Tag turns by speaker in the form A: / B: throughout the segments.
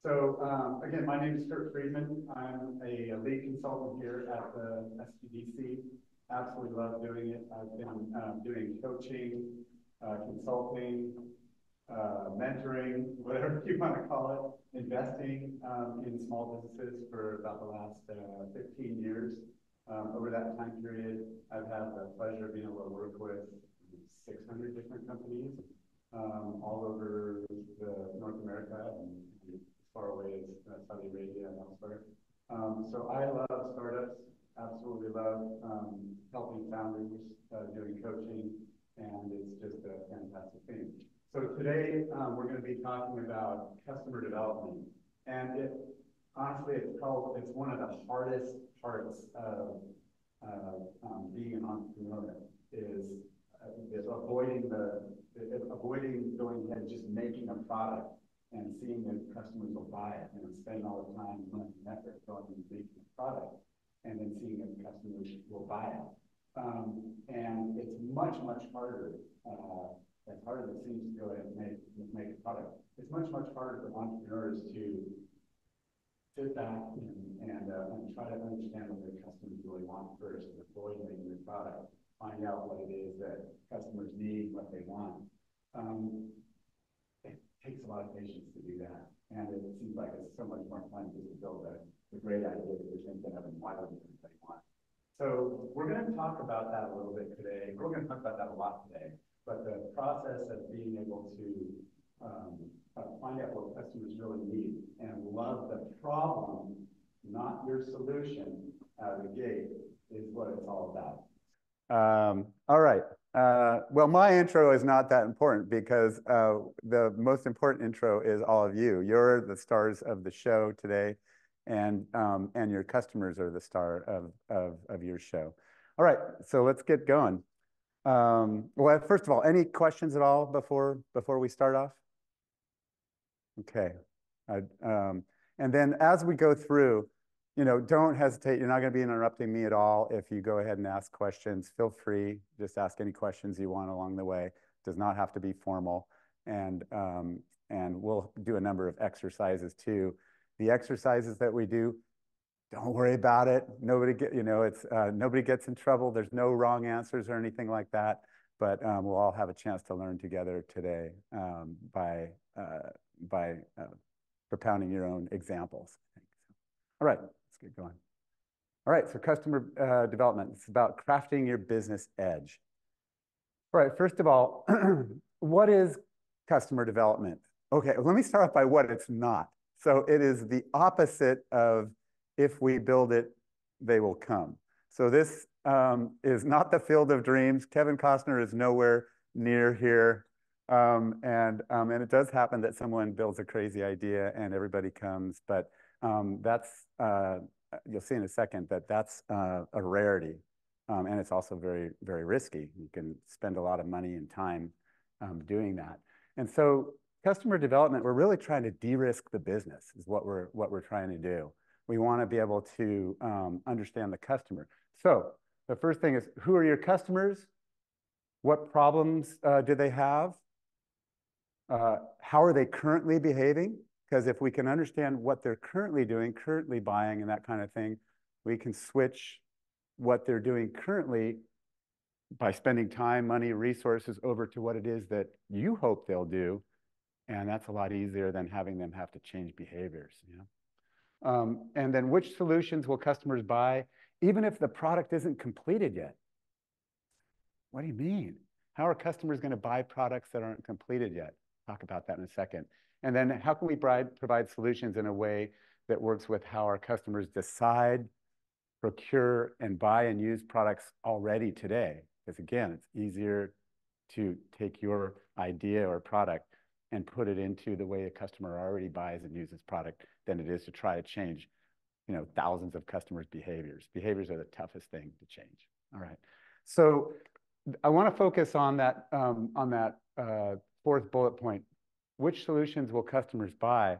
A: Again, my name is Kurt Friedmann. I'm a lead consultant here at the SBDC. Absolutely love doing it. I've been doing coaching, consulting, mentoring, whatever you want to call it, investing in small businesses for about the last 15 years. Over that time period, I've had the pleasure of being able to work with 600 different companies all over North America and as far away as Saudi Arabia and elsewhere. So I love startups, absolutely love helping founders, doing coaching, and it's just a fantastic thing. So today we're going to be talking about customer development, and honestly, it's one of the hardest parts of being an entrepreneur is avoiding going ahead and just making a product and seeing if customers will buy it, and spending all the time, money, and effort going into making a product, and then seeing if customers will buy it. And it's much harder. As hard as it seems to go ahead and make a product, it's much harder for entrepreneurs to sit back and try to understand what their customers really want first before making the product. Find out what it is that customers need, what they want. It takes a lot of patience to do that, and it seems like it's so much more fun just to build a great idea that you're thinking of and why would everybody want. So we're going to talk about that a little bit today. We're going to talk about that a lot today. But the process of being able to find out what customers really need and love the problem, not your solution, out of the gate, is what it's all about.
B: All right. Well, my intro is not that important because the most important intro is all of you. You're the stars of the show today, and your customers are the star of your show. All right, so let's get going. Well, first of all, any questions at all before we start off? Okay. And then as we go through, don't hesitate. You're not going to be interrupting me at all. If you go ahead and ask questions, feel free. Just ask any questions you want along the way. It does not have to be formal. And we'll do a number of exercises too. The exercises that we do, don't worry about it. Nobody gets in trouble. There's no wrong answers or anything like that. But we'll all have a chance to learn together today by propounding your own examples. All right, let's get going. All right, so customer development. It's about crafting your business edge. All right, first of all, what is customer development? Okay, let me start off by what it's not. So it is the opposite of if we build it, they will come. So this is not the field of dreams. Kevin Costner is nowhere near here. And it does happen that someone builds a crazy idea and everybody comes, but you'll see in a second that's a rarity. And it's also very, very risky. You can spend a lot of money and time doing that. And so customer development, we're really trying to de-risk the business is what we're trying to do. We want to be able to understand the customer. So the first thing is, who are your customers? What problems do they have? How are they currently behaving? Because if we can understand what they're currently doing, currently buying, and that kind of thing, we can switch what they're doing currently by spending time, money, resources over to what it is that you hope they'll do. And that's a lot easier than having them have to change behaviors. And then which solutions will customers buy, even if the product isn't completed yet? What do you mean? How are customers going to buy products that aren't completed yet? Talk about that in a second. And then how can we provide solutions in a way that works with how our customers decide, procure, and buy and use products already today? Because again, it's easier to take your idea or product and put it into the way a customer already buys and uses product than it is to try to change, thousands of customers' behaviors. Behaviors are the toughest thing to change. All right. So I want to focus on that fourth bullet point. Which solutions will customers buy,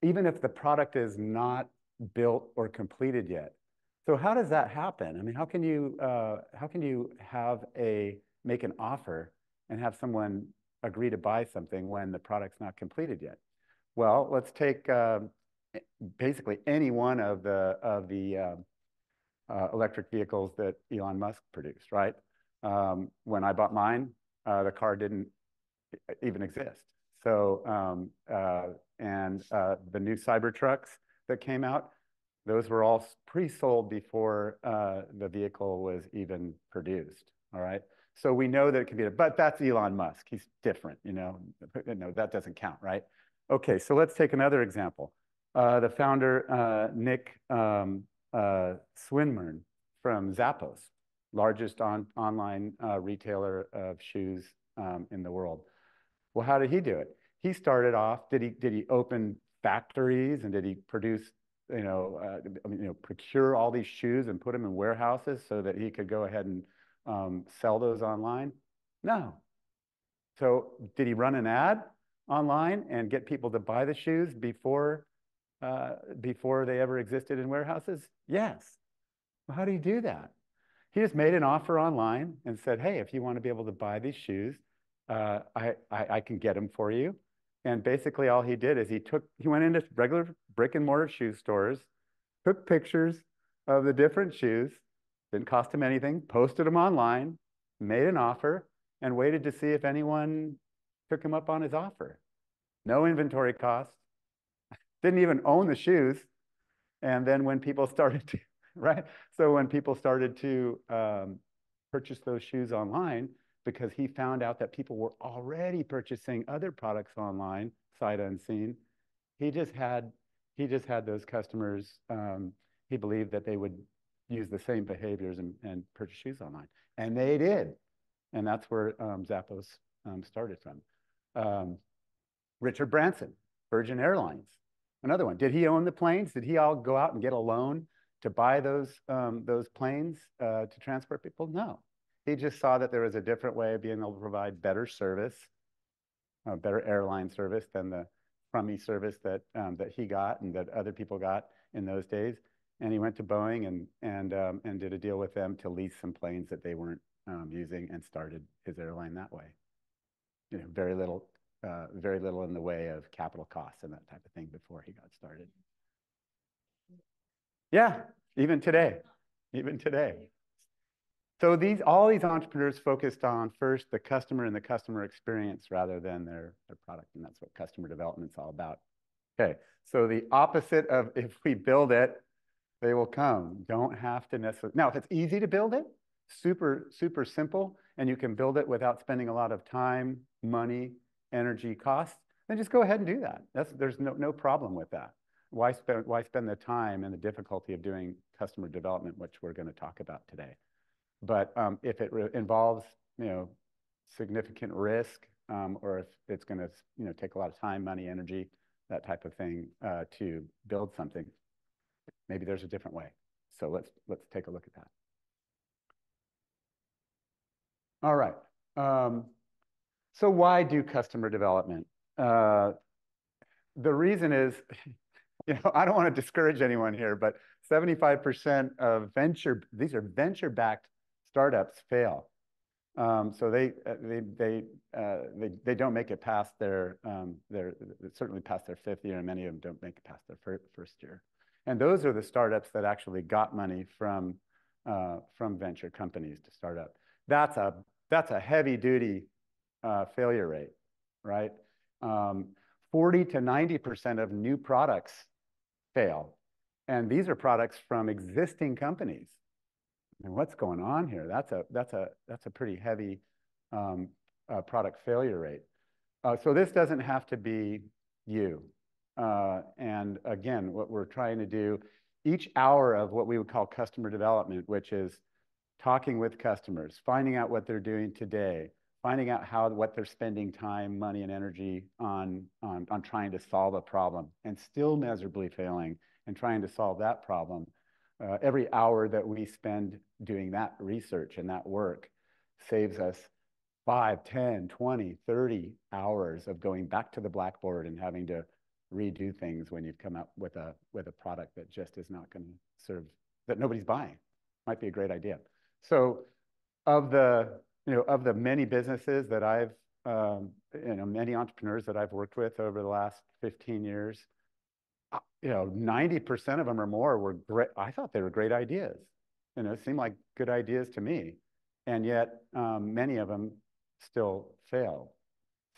B: even if the product is not built or completed yet? So how does that happen? I mean, how can you make an offer and have someone agree to buy something when the product's not completed yet? Well, let's take basically any one of the electric vehicles that Elon Musk produced, right? When I bought mine, the car didn't even exist. So, the new Cybertrucks that came out, those were all pre-sold before the vehicle was even produced, all right? So we know that it can be, but that's Elon Musk. He's different, you know? No, that doesn't count, right? Okay, so let's take another example. The founder, Nick Swinmurn from Zappos, largest online retailer of shoes in the world. Well, how did he do it? He started off, did he open factories and did he produce, procure all these shoes and put them in warehouses so that he could go ahead and sell those online? No. So did he run an ad online and get people to buy the shoes before they ever existed in warehouses? Yes. Well, how do you do that? He just made an offer online and said, hey, if you want to be able to buy these shoes, I can get them for you. And basically all he did is he went into regular brick and mortar shoe stores, took pictures of the different shoes, didn't cost him anything, posted them online, made an offer, and waited to see if anyone took him up on his offer. No inventory costs, didn't even own the shoes. And then when people started to, right? So when people started to purchase those shoes online, because he found out that people were already purchasing other products online, sight unseen, he just had those customers, he believed that they would use the same behaviors and purchase shoes online. And they did. And that's where Zappos started from. Richard Branson, Virgin Airlines, another one. Did he own the planes? Did he all go out and get a loan to buy those planes to transport people? No. He just saw that there was a different way of being able to provide better service, better airline service than the crummy service that he got and that other people got in those days. And he went to Boeing and did a deal with them to lease some planes that they weren't using and started his airline that way. You know, very little in the way of capital costs and that type of thing before he got started. Yeah, even today. So all these entrepreneurs focused on first the customer and the customer experience rather than their product, and that's what customer development's all about. Okay, so the opposite of if we build it, they will come. Don't have to necessarily. Now, if it's easy to build it, super simple, and you can build it without spending a lot of time, money, energy, costs, then just go ahead and do that. There's no problem with that. Why spend the time and the difficulty of doing customer development, which we're going to talk about today? But if it involves, significant risk, or if it's going to, take a lot of time, money, energy, that type of thing to build something, maybe there's a different way. So let's take a look at that. All right. So why do customer development? The reason is, I don't want to discourage anyone here, but 75% of these are venture-backed startups fail. So they don't make it past certainly past their 5th year, and many of them don't make it past their first year. And those are the startups that actually got money from venture companies to start up. That's a heavy-duty failure rate, right? 40 to 90% of new products fail. And these are products from existing companies. And what's going on here? That's a pretty heavy product failure rate. So this doesn't have to be you. And again, what we're trying to do, each hour of what we would call customer development, which is talking with customers, finding out what they're doing today, finding out what they're spending time, money, and energy on trying to solve a problem, and still miserably failing and trying to solve that problem. Every hour that we spend doing that research and that work saves us 5, 10, 20, 30 hours of going back to the blackboard and having to redo things when you've come up with a product that just is not going to serve, that nobody's buying. Might be a great idea. So of the many businesses that I've many entrepreneurs that I've worked with over the last 15 years, 90% of them or more were great. I thought they were great ideas. It seemed like good ideas to me. And yet many of them still fail.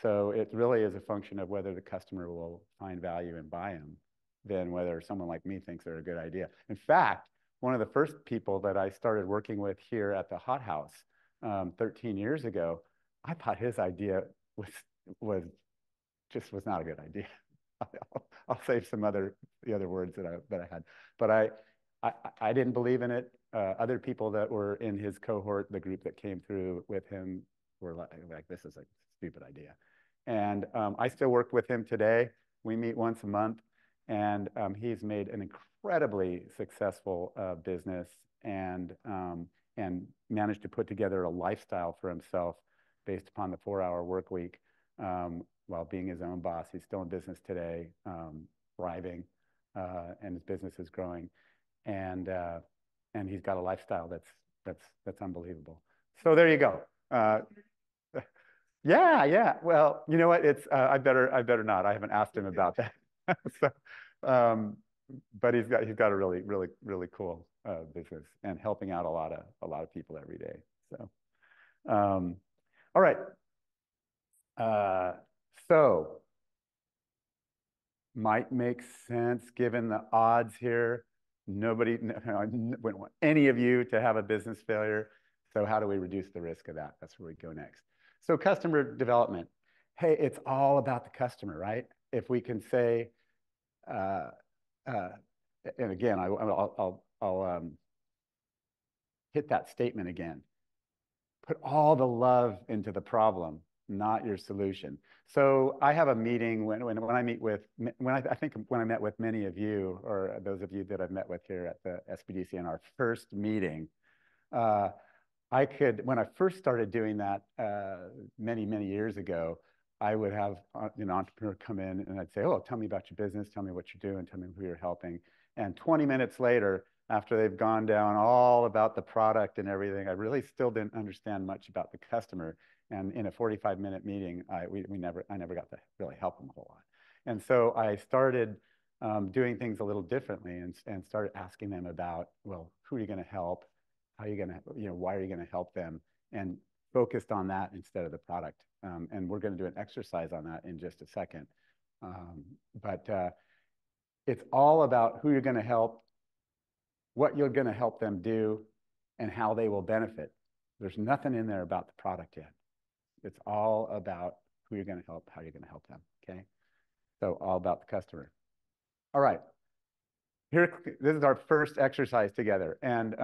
B: So it really is a function of whether the customer will find value and buy them than whether someone like me thinks they're a good idea. In fact, one of the first people that I started working with here at the Hot House 13 years ago, I thought his idea was not a good idea. I'll save the other words that I had, but I didn't believe in it. Other people that were in his cohort, the group that came through with him, were like, this is a stupid idea. And I still work with him today. We meet once a month, and he's made an incredibly successful business and managed to put together a lifestyle for himself based upon the 4-hour work week while being his own boss. He's still in business today, thriving, and his business is growing. And he's got a lifestyle that's unbelievable. So there you go. Yeah. Well, you know what? I better not. I haven't asked him about that. So, but he's got a really cool business and helping out a lot of people every day. So, all right. So might make sense given the odds here. I wouldn't want any of you to have a business failure. So how do we reduce the risk of that? That's where we go next. So customer development. Hey, it's all about the customer, right? If we can say, and again, I'll hit that statement again. Put all the love into the problem, not your solution. So I have a meeting when I meet with, I think when I met with many of you, or those of you that I've met with here at the SBDC in our first meeting, when I first started doing that many years ago, I would have an entrepreneur come in and I'd say, oh, tell me about your business, tell me what you're doing, tell me who you're helping. And 20 minutes later, after they've gone down all about the product and everything, I really still didn't understand much about the customer. And in a 45-minute meeting, I never got to really help them a whole lot. And so I started doing things a little differently and started asking them about, well, who are you going to help? How are you going to, why are you going to help them? And focused on that instead of the product. And we're going to do an exercise on that in just a second. But it's all about who you're going to help, what you're going to help them do, and how they will benefit. There's nothing in there about the product yet. It's all about who you're going to help, how you're going to help them, okay? So all about the customer. All right. This is our first exercise together. And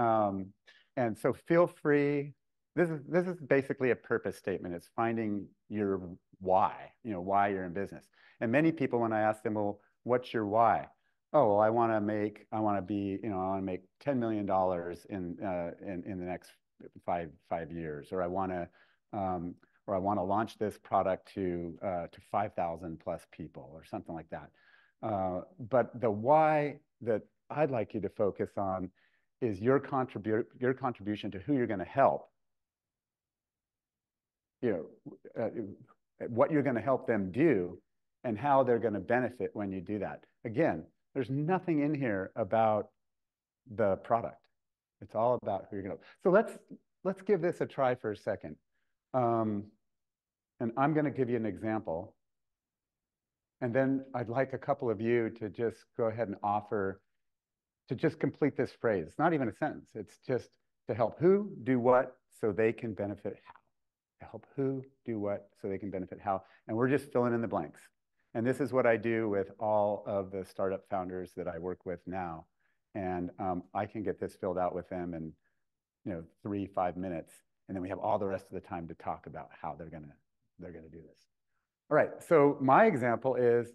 B: so feel free. This is basically a purpose statement. It's finding your why, why you're in business. And many people, when I ask them, well, what's your why? Oh, well, I want to make $10 million in the next five years, or I want to launch this product to 5,000 plus people, or something like that. But the why that I'd like you to focus on is your contribution to who you're going to help. What you're going to help them do and how they're going to benefit when you do that. Again, there's nothing in here about the product. It's all about who you're going to. So let's give this a try for a second. And I'm going to give you an example. And then I'd like a couple of you to just go ahead and offer to just complete this phrase. It's not even a sentence. It's just to help who do what so they can benefit how. To help who do what so they can benefit how. And we're just filling in the blanks. And this is what I do with all of the startup founders that I work with now. And I can get this filled out with them in 3-5 minutes. And then we have all the rest of the time to talk about how they're gonna do this. All right, so my example is,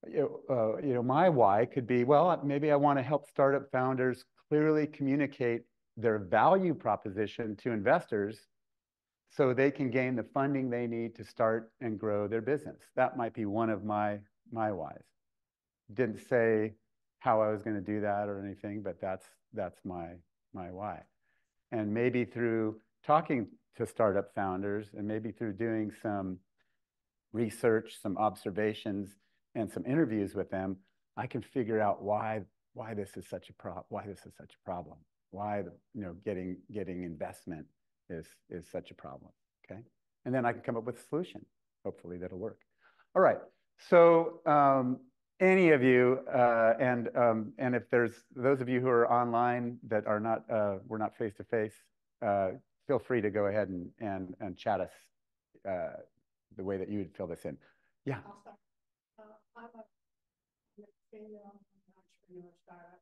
B: my why could be, well, maybe I want to help startup founders clearly communicate their value proposition to investors so they can gain the funding they need to start and grow their business. That might be one of my whys. Didn't say how I was going to do that or anything, but that's my why. And maybe through talking to startup founders, and maybe through doing some research, some observations, and some interviews with them, I can figure out why this is such a problem, why getting investment is such a problem. Okay, and then I can come up with a solution. Hopefully that'll work. All right. So any of you, and if there's those of you who are online that are not, we're not face to face, feel free to go ahead and chat us the way that you would fill this in. Yeah.
C: I'll start. I'm a female entrepreneur startup,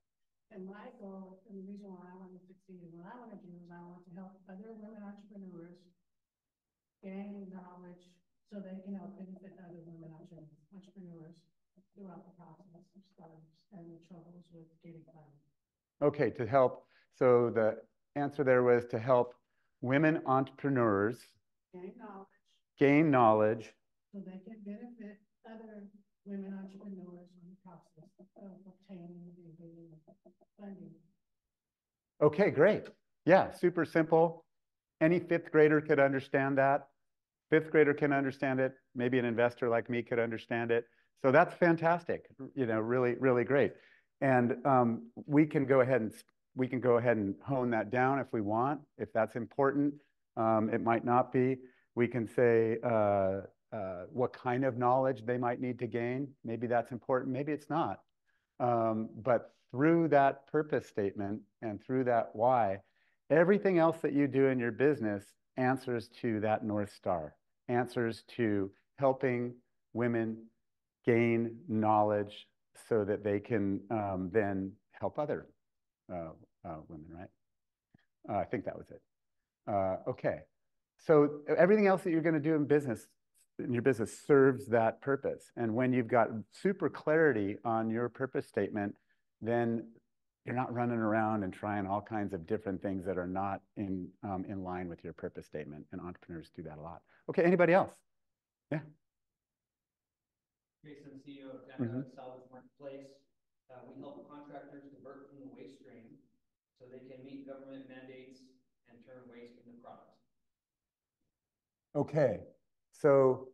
C: and my goal and the reason why I want to succeed and what I want to do is I want to help other women entrepreneurs gain knowledge so they can help benefit other women entrepreneurs throughout the process of startups and the troubles with getting funding.
B: Okay, to help. So the answer there was to help women entrepreneurs gain knowledge
C: so they can benefit other women entrepreneurs in the process of obtaining and getting funding.
B: Okay, great. Yeah, super simple. Any fifth grader could understand that. Fifth grader can understand it. Maybe an investor like me could understand it. So that's fantastic. Really, really great. And we can go ahead and hone that down if we want, if that's important. It might not be. We can say what kind of knowledge they might need to gain. Maybe that's important. Maybe it's not. But through that purpose statement and through that why, everything else that you do in your business answers to that North Star, answers to helping women gain knowledge so that they can then help other women, right? I think that was it. Okay. So everything else that you're going to do in your business serves that purpose. And when you've got super clarity on your purpose statement, then you're not running around and trying all kinds of different things that are not in line with your purpose statement. And entrepreneurs do that a lot. Okay, anybody else? Yeah.
D: Jason, CEO of Data Salvage Marketplace. We help contractors divert from the waste stream so they can meet government mandates and turn waste into product.
B: Okay, so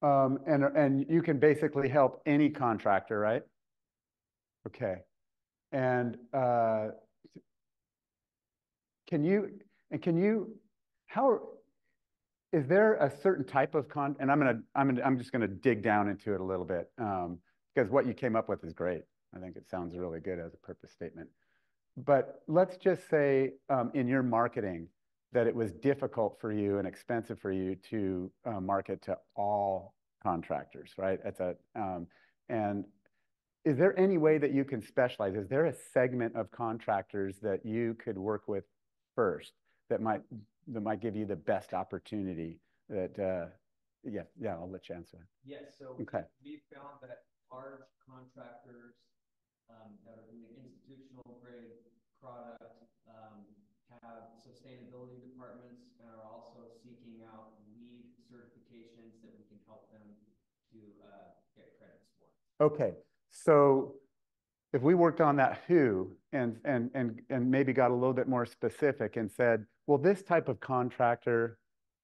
B: and you can basically help any contractor, right? Okay, and how is there a certain type of and I'm just gonna dig down into it a little bit because what you came up with is great. I think it sounds really good as a purpose statement. But let's just say in your marketing that it was difficult for you and expensive for you to market to all contractors, right? And is there any way that you can specialize? Is there a segment of contractors that you could work with first that might give you the best opportunity? Yeah, I'll let you answer.
D: Yes, so
B: okay.
D: We found that large contractors that are doing institutional grade product have sustainability departments and are also seeking out LEED certifications that we can help them to get credits for.
B: Okay, so if we worked on that who and maybe got a little bit more specific and said, well, this type of contractor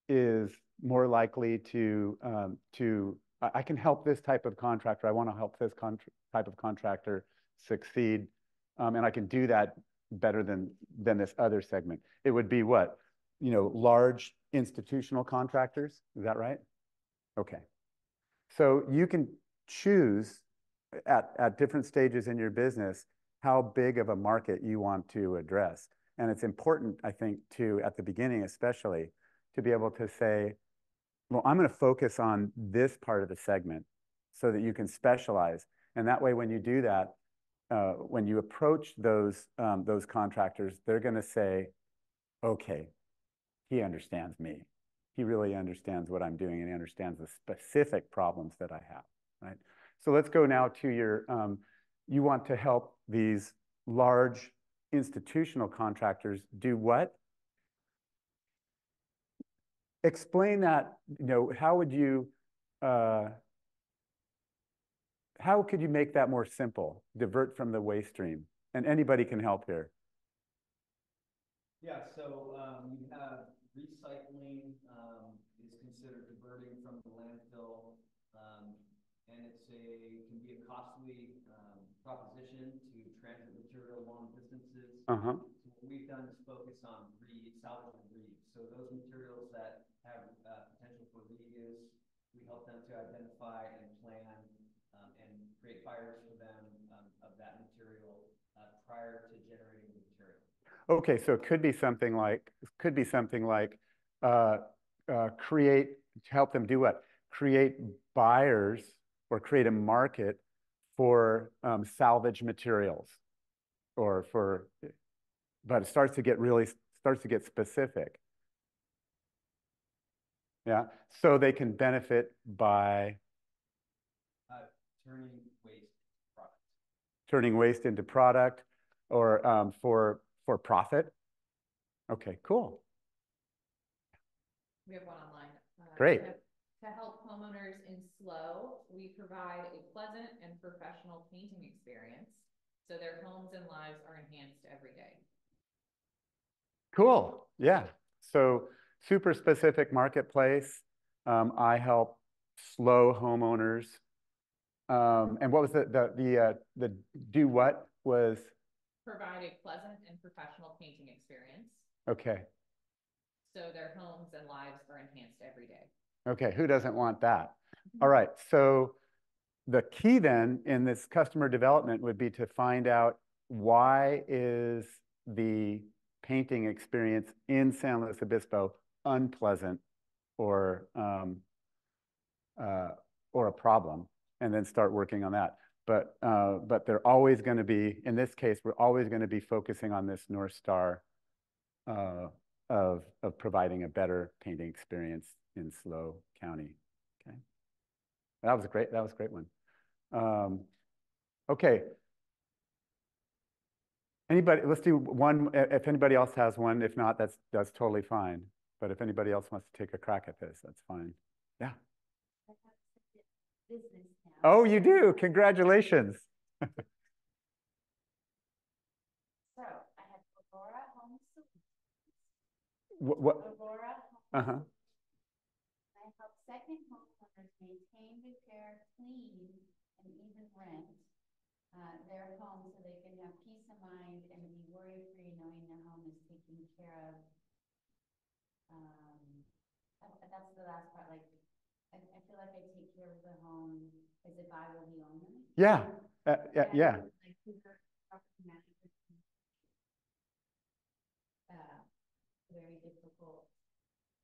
B: is more likely to I can help this type of contractor. I want to help this type of contractor succeed, and I can do that better than this other segment. It would be what? Large institutional contractors. Is that right? Okay. So you can choose at different stages in your business how big of a market you want to address. And it's important, I think, at the beginning especially, to be able to say, well, I'm going to focus on this part of the segment so that you can specialize. And that way, when you do that, when you approach those contractors, they're going to say, okay, he understands me. He really understands what I'm doing, and he understands the specific problems that I have, right? So let's go now to your, you want to help these large institutional contractors do what? Explain that, how would you, how could you make that more simple? Divert from the waste stream. And anybody can help here.
D: Yeah, so you have recycling is considered diverting from the landfill, and can be a costly proposition to transit material long distances.
B: Uh-huh.
D: So what we've done is focus on salvage and reuse. So those materials that have potential for reuse, we help them to identify and plan and create buyers for them of that material prior to generating the material.
B: Okay, so it could be something like uh, help them do what? Create buyers or create a market for salvage materials, but it starts to get specific. Yeah, so they can benefit by
D: turning waste into product.
B: Turning waste into product, or for profit. Okay, cool.
E: We have one online.
B: Great.
E: To help homeowners in SLO, we provide a pleasant and professional painting experience so their homes and lives are enhanced every day.
B: Cool. Yeah. So super specific marketplace. I help SLO homeowners. And what was the do what was?
E: Provide a pleasant and professional painting experience.
B: Okay.
E: So their homes and lives are enhanced every day.
B: Okay, who doesn't want that? All right, so the key then in this customer development would be to find out why is the painting experience in San Luis Obispo unpleasant or a problem, and then start working on that. But they're always going to be, in this case, we're always going to be focusing on this North Star of providing a better painting experience in SLO County. Okay, that was a great one. Okay. Anybody? Let's do one. If anybody else has one, if not, that's totally fine. But if anybody else wants to take a crack at this, that's fine. Yeah. Oh, you do. Congratulations.
F: So I have Aurora Home Solutions.
B: What?
F: Aurora
B: Uh huh.
F: I help second homeowners maintain, repair, clean, and even rent their home so they can have peace of mind and be worry-free knowing their home is taken care of. That's the last part. Like, I feel like I take care of the home as if I were the owner.
B: Yeah. Yeah.
F: Like, property management. Very difficult.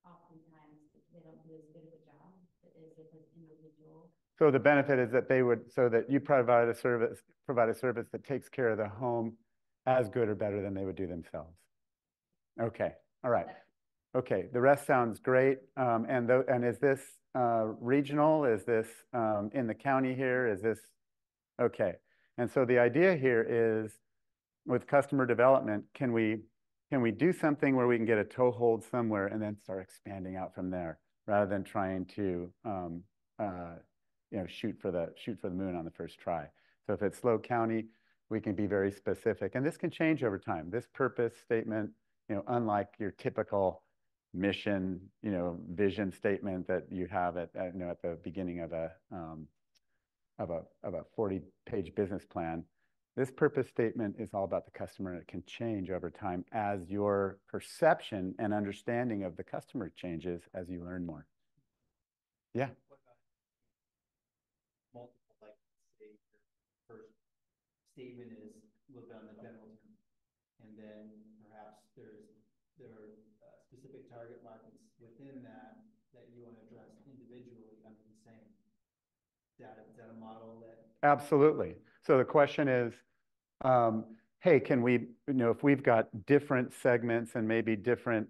F: Oftentimes, they don't do as good of a job as if an individual.
B: So the benefit is that so that you provide a service that takes care of the home as good or better than they would do themselves. Okay. All right. Okay. The rest sounds great. And is this regional? Is this in the county here? Is this okay? And so the idea here is, with customer development, can we do something where we can get a toehold somewhere and then start expanding out from there, rather than trying to shoot for the moon on the first try. So if it's SLO County, we can be very specific, and this can change over time. This purpose statement, unlike your typical mission, vision statement that you have at the beginning of a 40-page business plan. This purpose statement is all about the customer, and it can change over time as your perception and understanding of the customer changes as you learn more. Yeah.
G: Multiple, like, say, your first statement is look on the general term, and then perhaps there are specific target markets within that you want to address individually under the same. Is that a model that?
B: Absolutely. So the question is, hey, can we, if we've got different segments and maybe different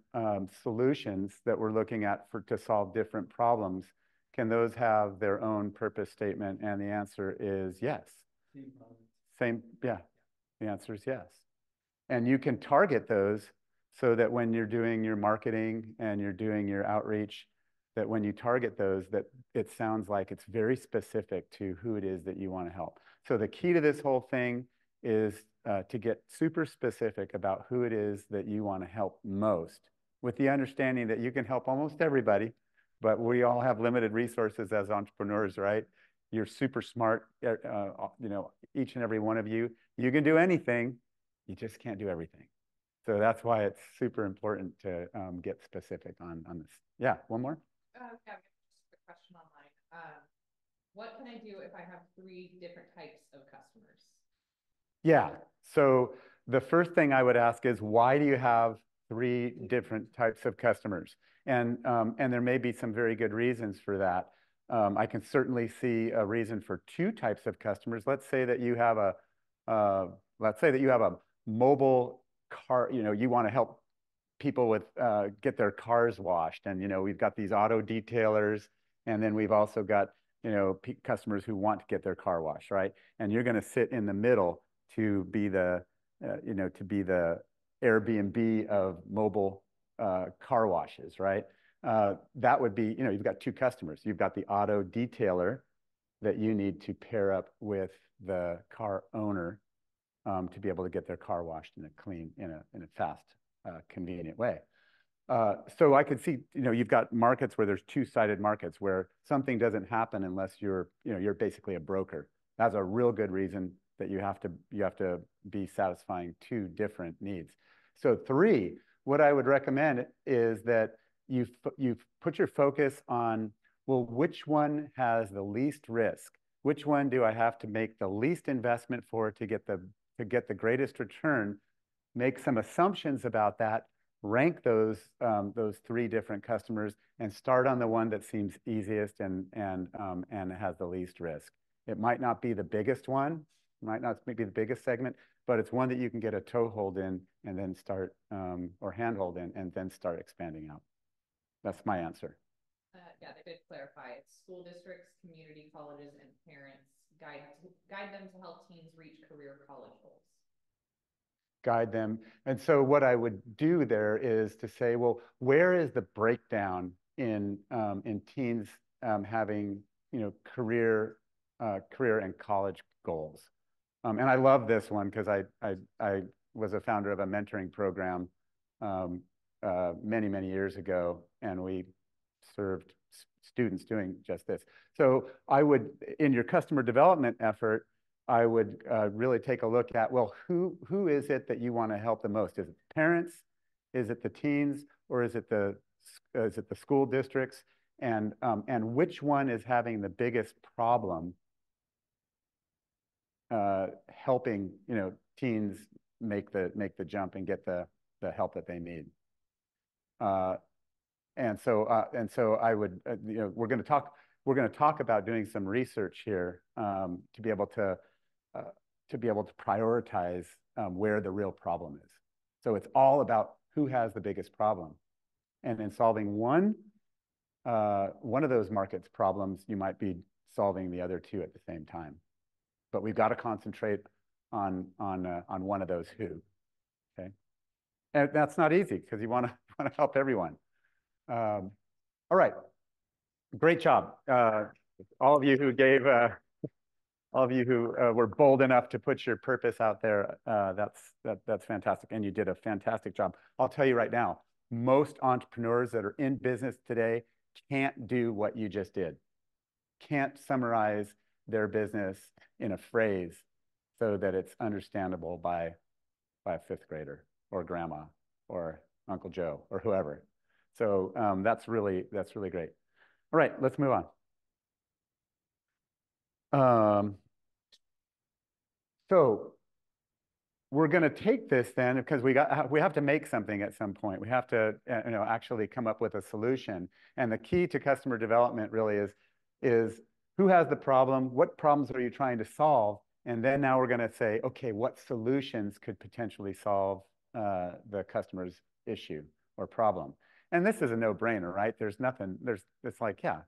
B: solutions that we're looking at to solve different problems, can those have their own purpose statement? And the answer is yes. Yeah. The answer is yes. And you can target those so that when you're doing your marketing and you're doing your outreach, that when you target those, that it sounds like it's very specific to who it is that you want to help. So the key to this whole thing is to get super specific about who it is that you want to help most, with the understanding that you can help almost everybody, but we all have limited resources as entrepreneurs, right? You're super smart, you know, each and every one of you. You can do anything, you just can't do everything. So that's why it's super important to get specific on this. Yeah, one more?
E: Yeah, just a question online. What can I do if I have 3 different types of customers?
B: Yeah, so the first thing I would ask is, why do you have 3 different types of customers? And there may be some very good reasons for that. I can certainly see a reason for 2 types of customers. Let's say that you have a mobile car, you know, you want to help people with get their cars washed. And, you know, we've got these auto detailers, and then we've also got, you know, customers who want to get their car washed, right? And you're going to sit in the middle to be the, you know, to be the Airbnb of mobile car washes, right? That would be, you know, you've got 2 customers. You've got the auto detailer that you need to pair up with the car owner to be able to get their car washed in a clean, in a fast, convenient way. So I could see, you know, you've got markets where there's 2-sided markets where something doesn't happen unless you're, you know, you're basically a broker. That's a real good reason that you have to be satisfying 2 different needs. So 3, what I would recommend is that you put your focus on, well, which one has the least risk? Which one do I have to make the least investment for to get the greatest return? Make some assumptions about that, rank those 3 different customers, and start on the one that seems easiest and has the least risk. It might not be the biggest one, might not be the biggest segment, but it's one that you can get a toehold in and then start, or handhold in, and then start expanding out. That's my answer.
E: Yeah, they did clarify. It's school districts, community colleges, and parents. Guide them to help teens reach career college goals.
B: Guide them. And so what I would do there is to say, well, where is the breakdown in teens having, you know, career and college goals? And I love this one because I was a founder of a mentoring program many years ago, and we served students doing just this. So I would, in your customer development effort, I would really take a look at, well, who is it that you want to help the most? Is it the parents? Is it the teens? Or is it the school districts? And which one is having the biggest problem helping, you know, teens make the jump and get the help that they need? And so I would, you know, we're going to talk about doing some research here to be able to prioritize where the real problem is. So it's all about who has the biggest problem, and in solving one of those markets problems, you might be solving the other 2 at the same time. But we've got to concentrate on one of those who. Okay, and that's not easy because you want to help everyone. All right, great job, all of you who gave, all of you who were bold enough to put your purpose out there. That's fantastic, and you did a fantastic job. I'll tell you right now, most entrepreneurs that are in business today can't do what you just did. Can't summarize their business in a phrase so that it's understandable by a 5th grader or grandma or Uncle Joe or whoever. So that's really great. All right, let's move on. So we're going to take this then, because we have to make something at some point. We have to, you know, actually come up with a solution. And the key to customer development really is who has the problem? What problems are you trying to solve? And then now we're going to say, okay, what solutions could potentially solve the customer's issue or problem? And this is a no-brainer, right? It's like, yeah,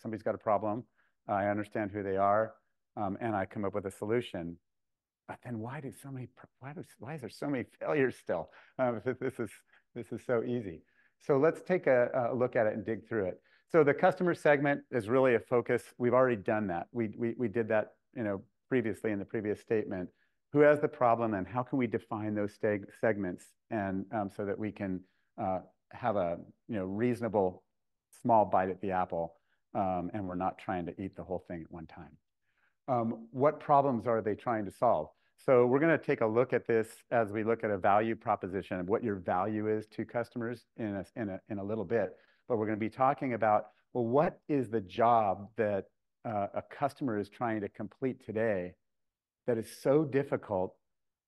B: somebody's got a problem. I understand who they are, and I come up with a solution. But then why is there so many failures still? This is so easy. So let's take a look at it and dig through it. So the customer segment is really a focus. We've already done that. We did that, you know, previously in the previous statement. Who has the problem, and how can we define those segments, and so that we can have a reasonable small bite at the apple, and we're not trying to eat the whole thing at one time. What problems are they trying to solve? So we're going to take a look at this as we look at a value proposition of what your value is to customers in a little bit. But we're going to be talking about, well, what is the job that a customer is trying to complete today that is so difficult,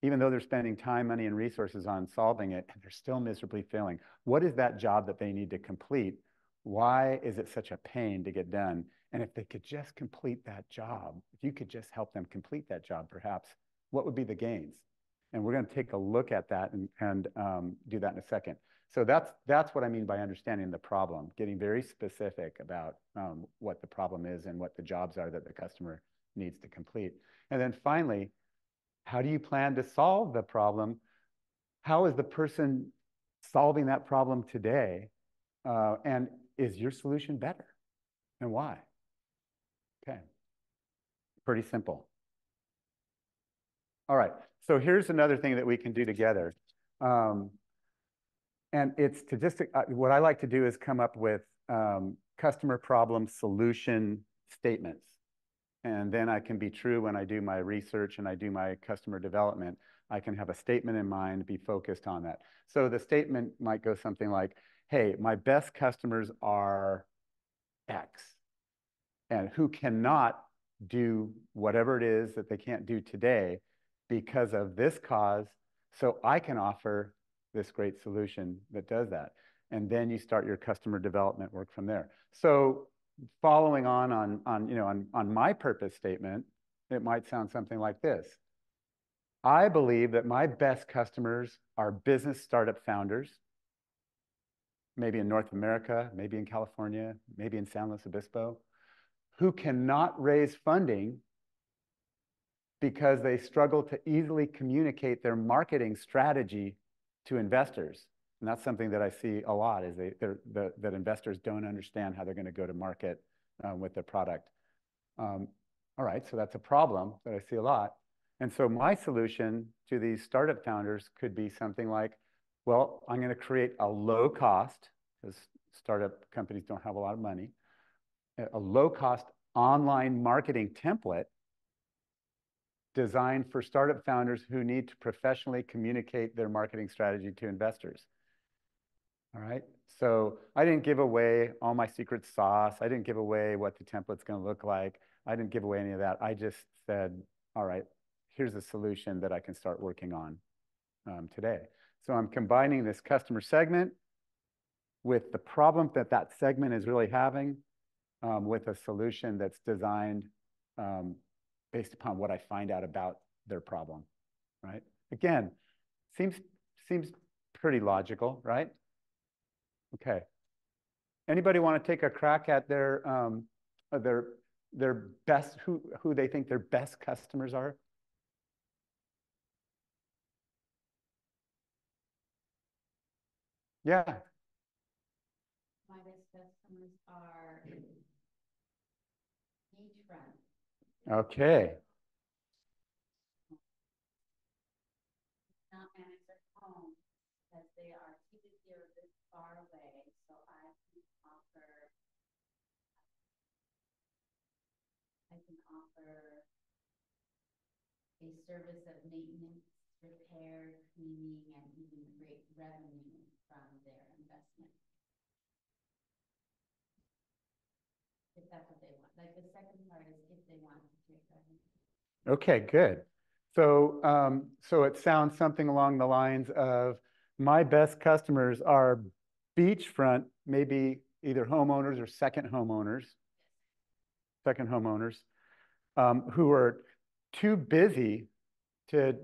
B: even though they're spending time, money, and resources on solving it, and they're still miserably failing? What is that job that they need to complete? Why is it such a pain to get done? And if they could just complete that job, if you could just help them complete that job, perhaps, what would be the gains? And we're going to take a look at that and do that in a second. So that's what I mean by understanding the problem, getting very specific about what the problem is and what the jobs are that the customer needs to complete. And then finally, how do you plan to solve the problem? How is the person solving that problem today? And is your solution better? And why? Okay, pretty simple. All right, so here's another thing that we can do together. And it's to just, what I like to do is come up with customer problem solution statements. And then I can be true when I do my research and I do my customer development. I can have a statement in mind, be focused on that. So the statement might go something like, hey, my best customers are X, and who cannot do whatever it is that they can't do today because of this cause, so I can offer this great solution that does that. And then you start your customer development work from there. So following on my purpose statement, it might sound something like this. I believe that my best customers are business startup founders, maybe in North America, maybe in California, maybe in San Luis Obispo, who cannot raise funding because they struggle to easily communicate their marketing strategy to investors. And that's something that I see a lot, is that investors don't understand how they're going to go to market with their product. All right, so that's a problem that I see a lot. And so my solution to these startup founders could be something like, well, I'm going to create a low cost, because startup companies don't have a lot of money, a low cost online marketing template designed for startup founders who need to professionally communicate their marketing strategy to investors. All right, so I didn't give away all my secret sauce. I didn't give away what the template's going to look like. I didn't give away any of that. I just said, all right, here's a solution that I can start working on today. So I'm combining this customer segment with the problem that that segment is really having with a solution that's designed based upon what I find out about their problem, right? Again, seems pretty logical, right? Okay. Anybody want to take a crack at their best, who they think their best customers are? Yeah.
F: My best customers are beachfront.
B: Okay.
F: Not manage their home because they are typically a bit far away, so I can offer a service of maintenance, repair, cleaning, and even great revenue from their investment. If that's what they want. Like the second part is if they want to create revenue.
B: Okay, good. So, so it sounds something along the lines of, my best customers are beachfront, maybe either homeowners or second homeowners, who are too busy to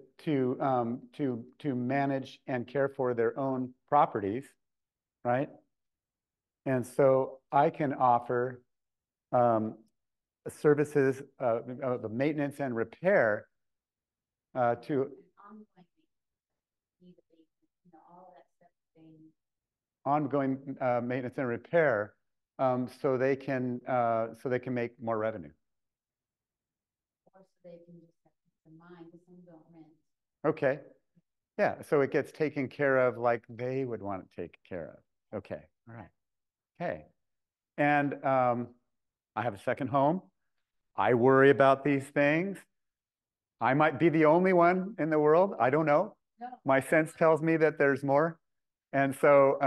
B: manage and care for their own properties, right? And so I can offer services of maintenance and repair to ongoing maintenance and repair, so they can make more revenue.
F: Or so they can just have the mind, because some don't rent.
B: Okay. Yeah, so it gets taken care of like they would want it taken care of. Okay, all right. Okay. And I have a second home. I worry about these things. I might be the only one in the world. I don't know.
F: No.
B: My sense tells me that there's more. And so,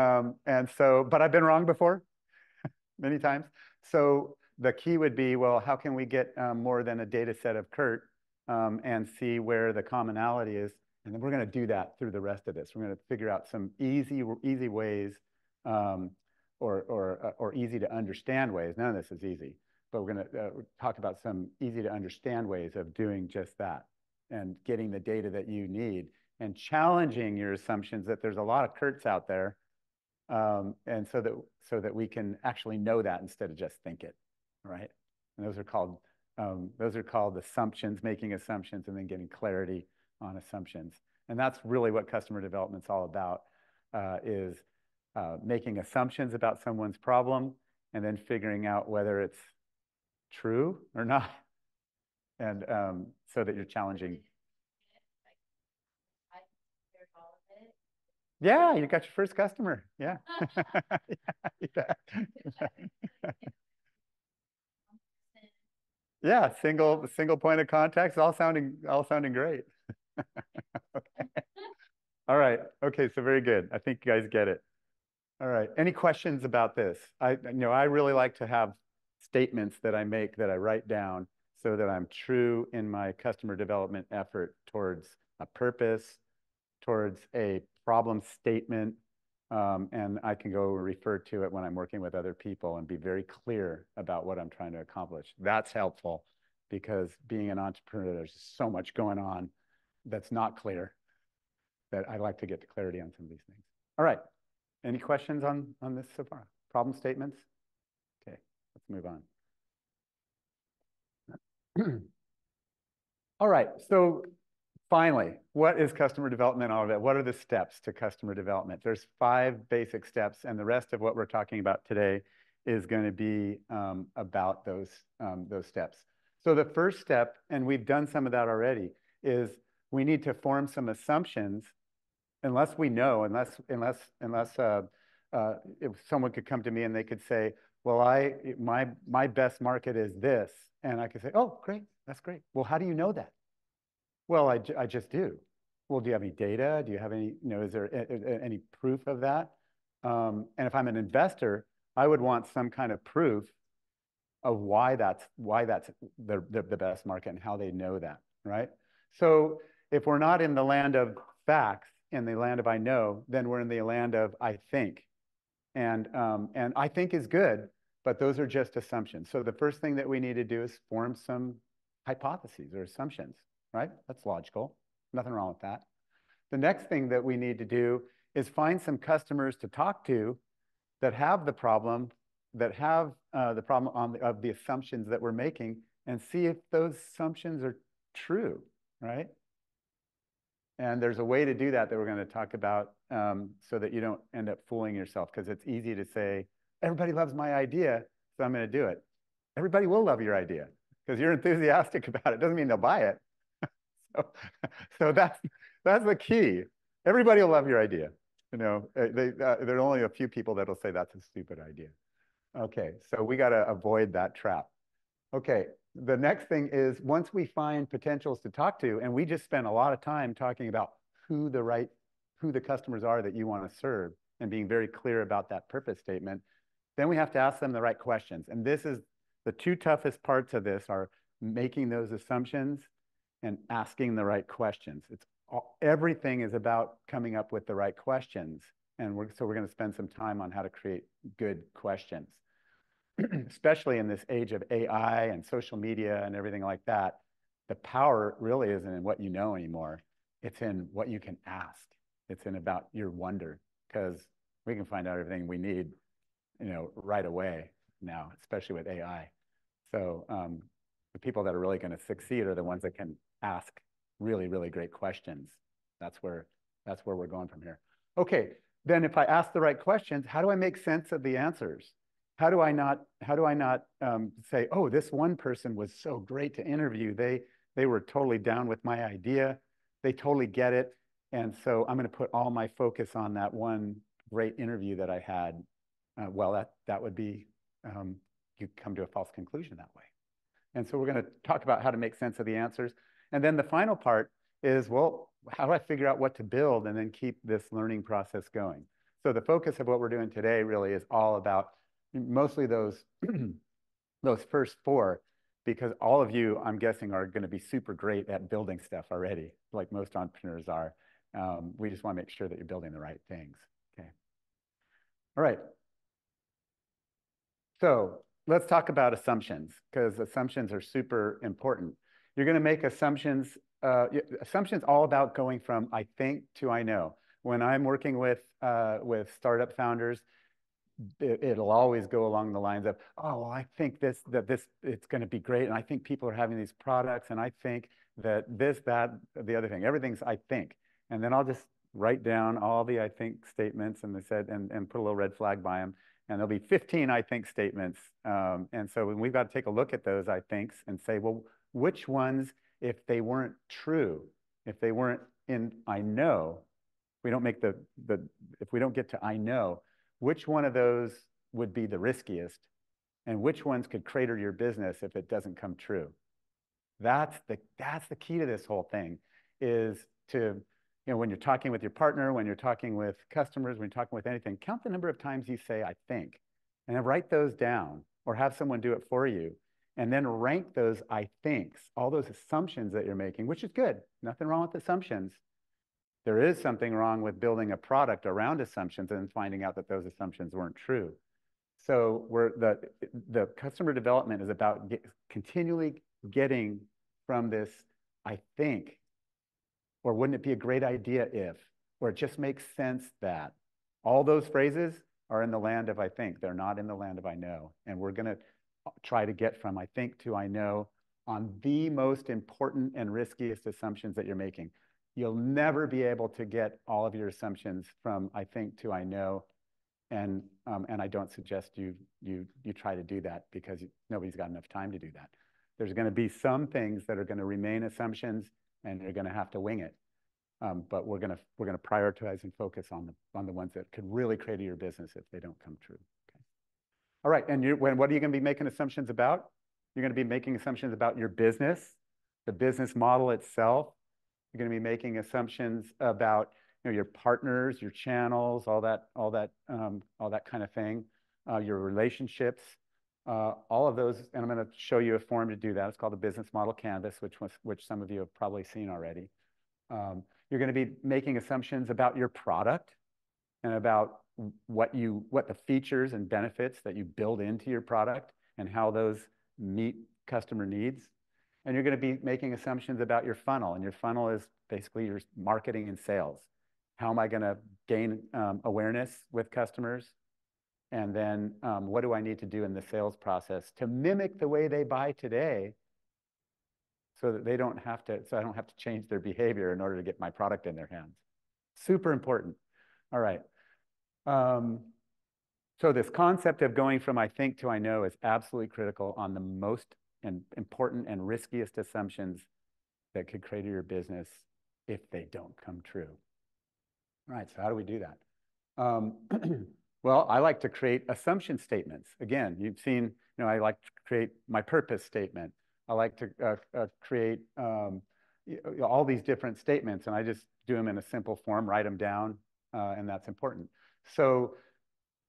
B: but I've been wrong before, many times. So the key would be, well, how can we get more than a data set of Kurt and see where the commonality is? And then we're going to do that through the rest of this. We're going to figure out some easy ways or easy to understand ways. None of this is easy, but we're going to talk about some easy to understand ways of doing just that and getting the data that you need and challenging your assumptions that there's a lot of Kurts out there, and so that we can actually know that instead of just think it, right? And those are called assumptions, making assumptions, and then getting clarity on assumptions. And that's really what customer development's all about, is making assumptions about someone's problem and then figuring out whether it's true or not, and so that you're challenging. Yeah, you got your first customer. Yeah. Yeah, single point of contact. All sounding great. Okay. All right. Okay, so very good. I think you guys get it. All right. Any questions about this? I really like to have statements that I make that I write down so that I'm true in my customer development effort towards a purpose, towards a problem statement, and I can go refer to it when I'm working with other people and be very clear about what I'm trying to accomplish. That's helpful because being an entrepreneur, there's so much going on that's not clear that I like to get to clarity on some of these things. All right. Any questions on this so far? Problem statements? Okay, let's move on. All right, so finally, what is customer development all about? What are the steps to customer development? There's 5 basic steps, and the rest of what we're talking about today is going to be about those steps. So the first step, and we've done some of that already, is we need to form some assumptions. Unless if someone could come to me and they could say, well, my best market is this, and I could say, oh, great, that's great. Well, how do you know that? Well, I just do. Well, do you have any data? Do you have any, is there any proof of that? And if I'm an investor, I would want some kind of proof of why that's the best market and how they know that, right? So if we're not in the land of facts, in the land of I know, then we're in the land of I think. And I think is good, but those are just assumptions. So the first thing that we need to do is form some hypotheses or assumptions, right? That's logical. Nothing wrong with that. The next thing that we need to do is find some customers to talk to that have the problem, of the assumptions that we're making, and see if those assumptions are true, right? And there's a way to do that we're going to talk about so that you don't end up fooling yourself, because it's easy to say, everybody loves my idea, so I'm going to do it. Everybody will love your idea because you're enthusiastic about it. Doesn't mean they'll buy it. So that's the key. Everybody will love your idea. There are only a few people that'll say that's a stupid idea. Okay, so we got to avoid that trap. Okay, the next thing is once we find potentials to talk to, and we just spent a lot of time talking about who the customers are that you want to serve and being very clear about that purpose statement, then we have to ask them the right questions. And this is the 2 toughest parts of this are making those assumptions and asking the right questions. Everything is about coming up with the right questions. And so we're going to spend some time on how to create good questions. Especially in this age of AI and social media and everything like that, the power really isn't in what you know anymore. It's in what you can ask. It's in about your wonder, because we can find out everything we need, right away now, especially with AI. So the people that are really going to succeed are the ones that can ask really, really great questions. That's where we're going from here. Okay, then if I ask the right questions, how do I make sense of the answers? How do I not say, oh, this one person was so great to interview. They They were totally down with my idea. They totally get it. And so I'm going to put all my focus on that one great interview that I had. Well, that would be, you come to a false conclusion that way. And so we're going to talk about how to make sense of the answers. And then the final part is, well, how do I figure out what to build and then keep this learning process going? So the focus of what we're doing today really is all about mostly those, those first four, because all of you, I'm guessing, are going to be super great at building stuff already, like most entrepreneurs are. We just want to make sure that you're building the right things. Okay. All right. So let's talk about assumptions, because assumptions are super important. You're going to make assumptions. Assumptions all about going from I think to I know. When I'm working with startup founders, it'll always go along the lines of, oh, well, I think it's going to be great, and I think people are having these products, and I think that this, that, the other thing, everything's I think. And then I'll just write down all the I think statements and put a little red flag by them. And there'll be 15 I think statements. And so we've got to take a look at those I thinks and say, well, which ones, if they weren't true, if they weren't in I know, we don't make if we don't get to I know, which one of those would be the riskiest, and which ones could crater your business if it doesn't come true? That's the key to this whole thing, is to, when you're talking with your partner, when you're talking with customers, when you're talking with anything, count the number of times you say, I think, and then write those down or have someone do it for you. And then rank those I thinks, all those assumptions that you're making, which is good. Nothing wrong with assumptions. There is something wrong with building a product around assumptions and finding out that those assumptions weren't true. So the customer development is about continually getting from this, I think, or wouldn't it be a great idea if, or it just makes sense that. All those phrases are in the land of I think. They're not in the land of I know. And we're going to try to get from I think to I know on the most important and riskiest assumptions that you're making. You'll never be able to get all of your assumptions from I think to I know. And I don't suggest you try to do that, because nobody's got enough time to do that. There's going to be some things that are going to remain assumptions, and you're going to have to wing it. But we're going to prioritize and focus on the ones that could really crater your business if they don't come true. Okay. All right, and what are you going to be making assumptions about? You're going to be making assumptions about your business, the business model itself. You're going to be making assumptions about your partners, your channels, all that kind of thing, your relationships, all of those. And I'm going to show you a form to do that. It's called the Business Model Canvas, which some of you have probably seen already. You're going to be making assumptions about your product and about what the features and benefits that you build into your product and how those meet customer needs. And you're going to be making assumptions about your funnel. And your funnel is basically your marketing and sales. How am I going to gain awareness with customers? And then what do I need to do in the sales process to mimic the way they buy today, so that I don't have to change their behavior in order to get my product in their hands? Super important. All right. So this concept of going from I think to I know is absolutely critical on the most important and riskiest assumptions that could crater your business if they don't come true. All right, so how do we do that? Well, I like to create assumption statements. Again, you've seen, I like to create my purpose statement. I like to create all these different statements, and I just do them in a simple form, write them down, and that's important. So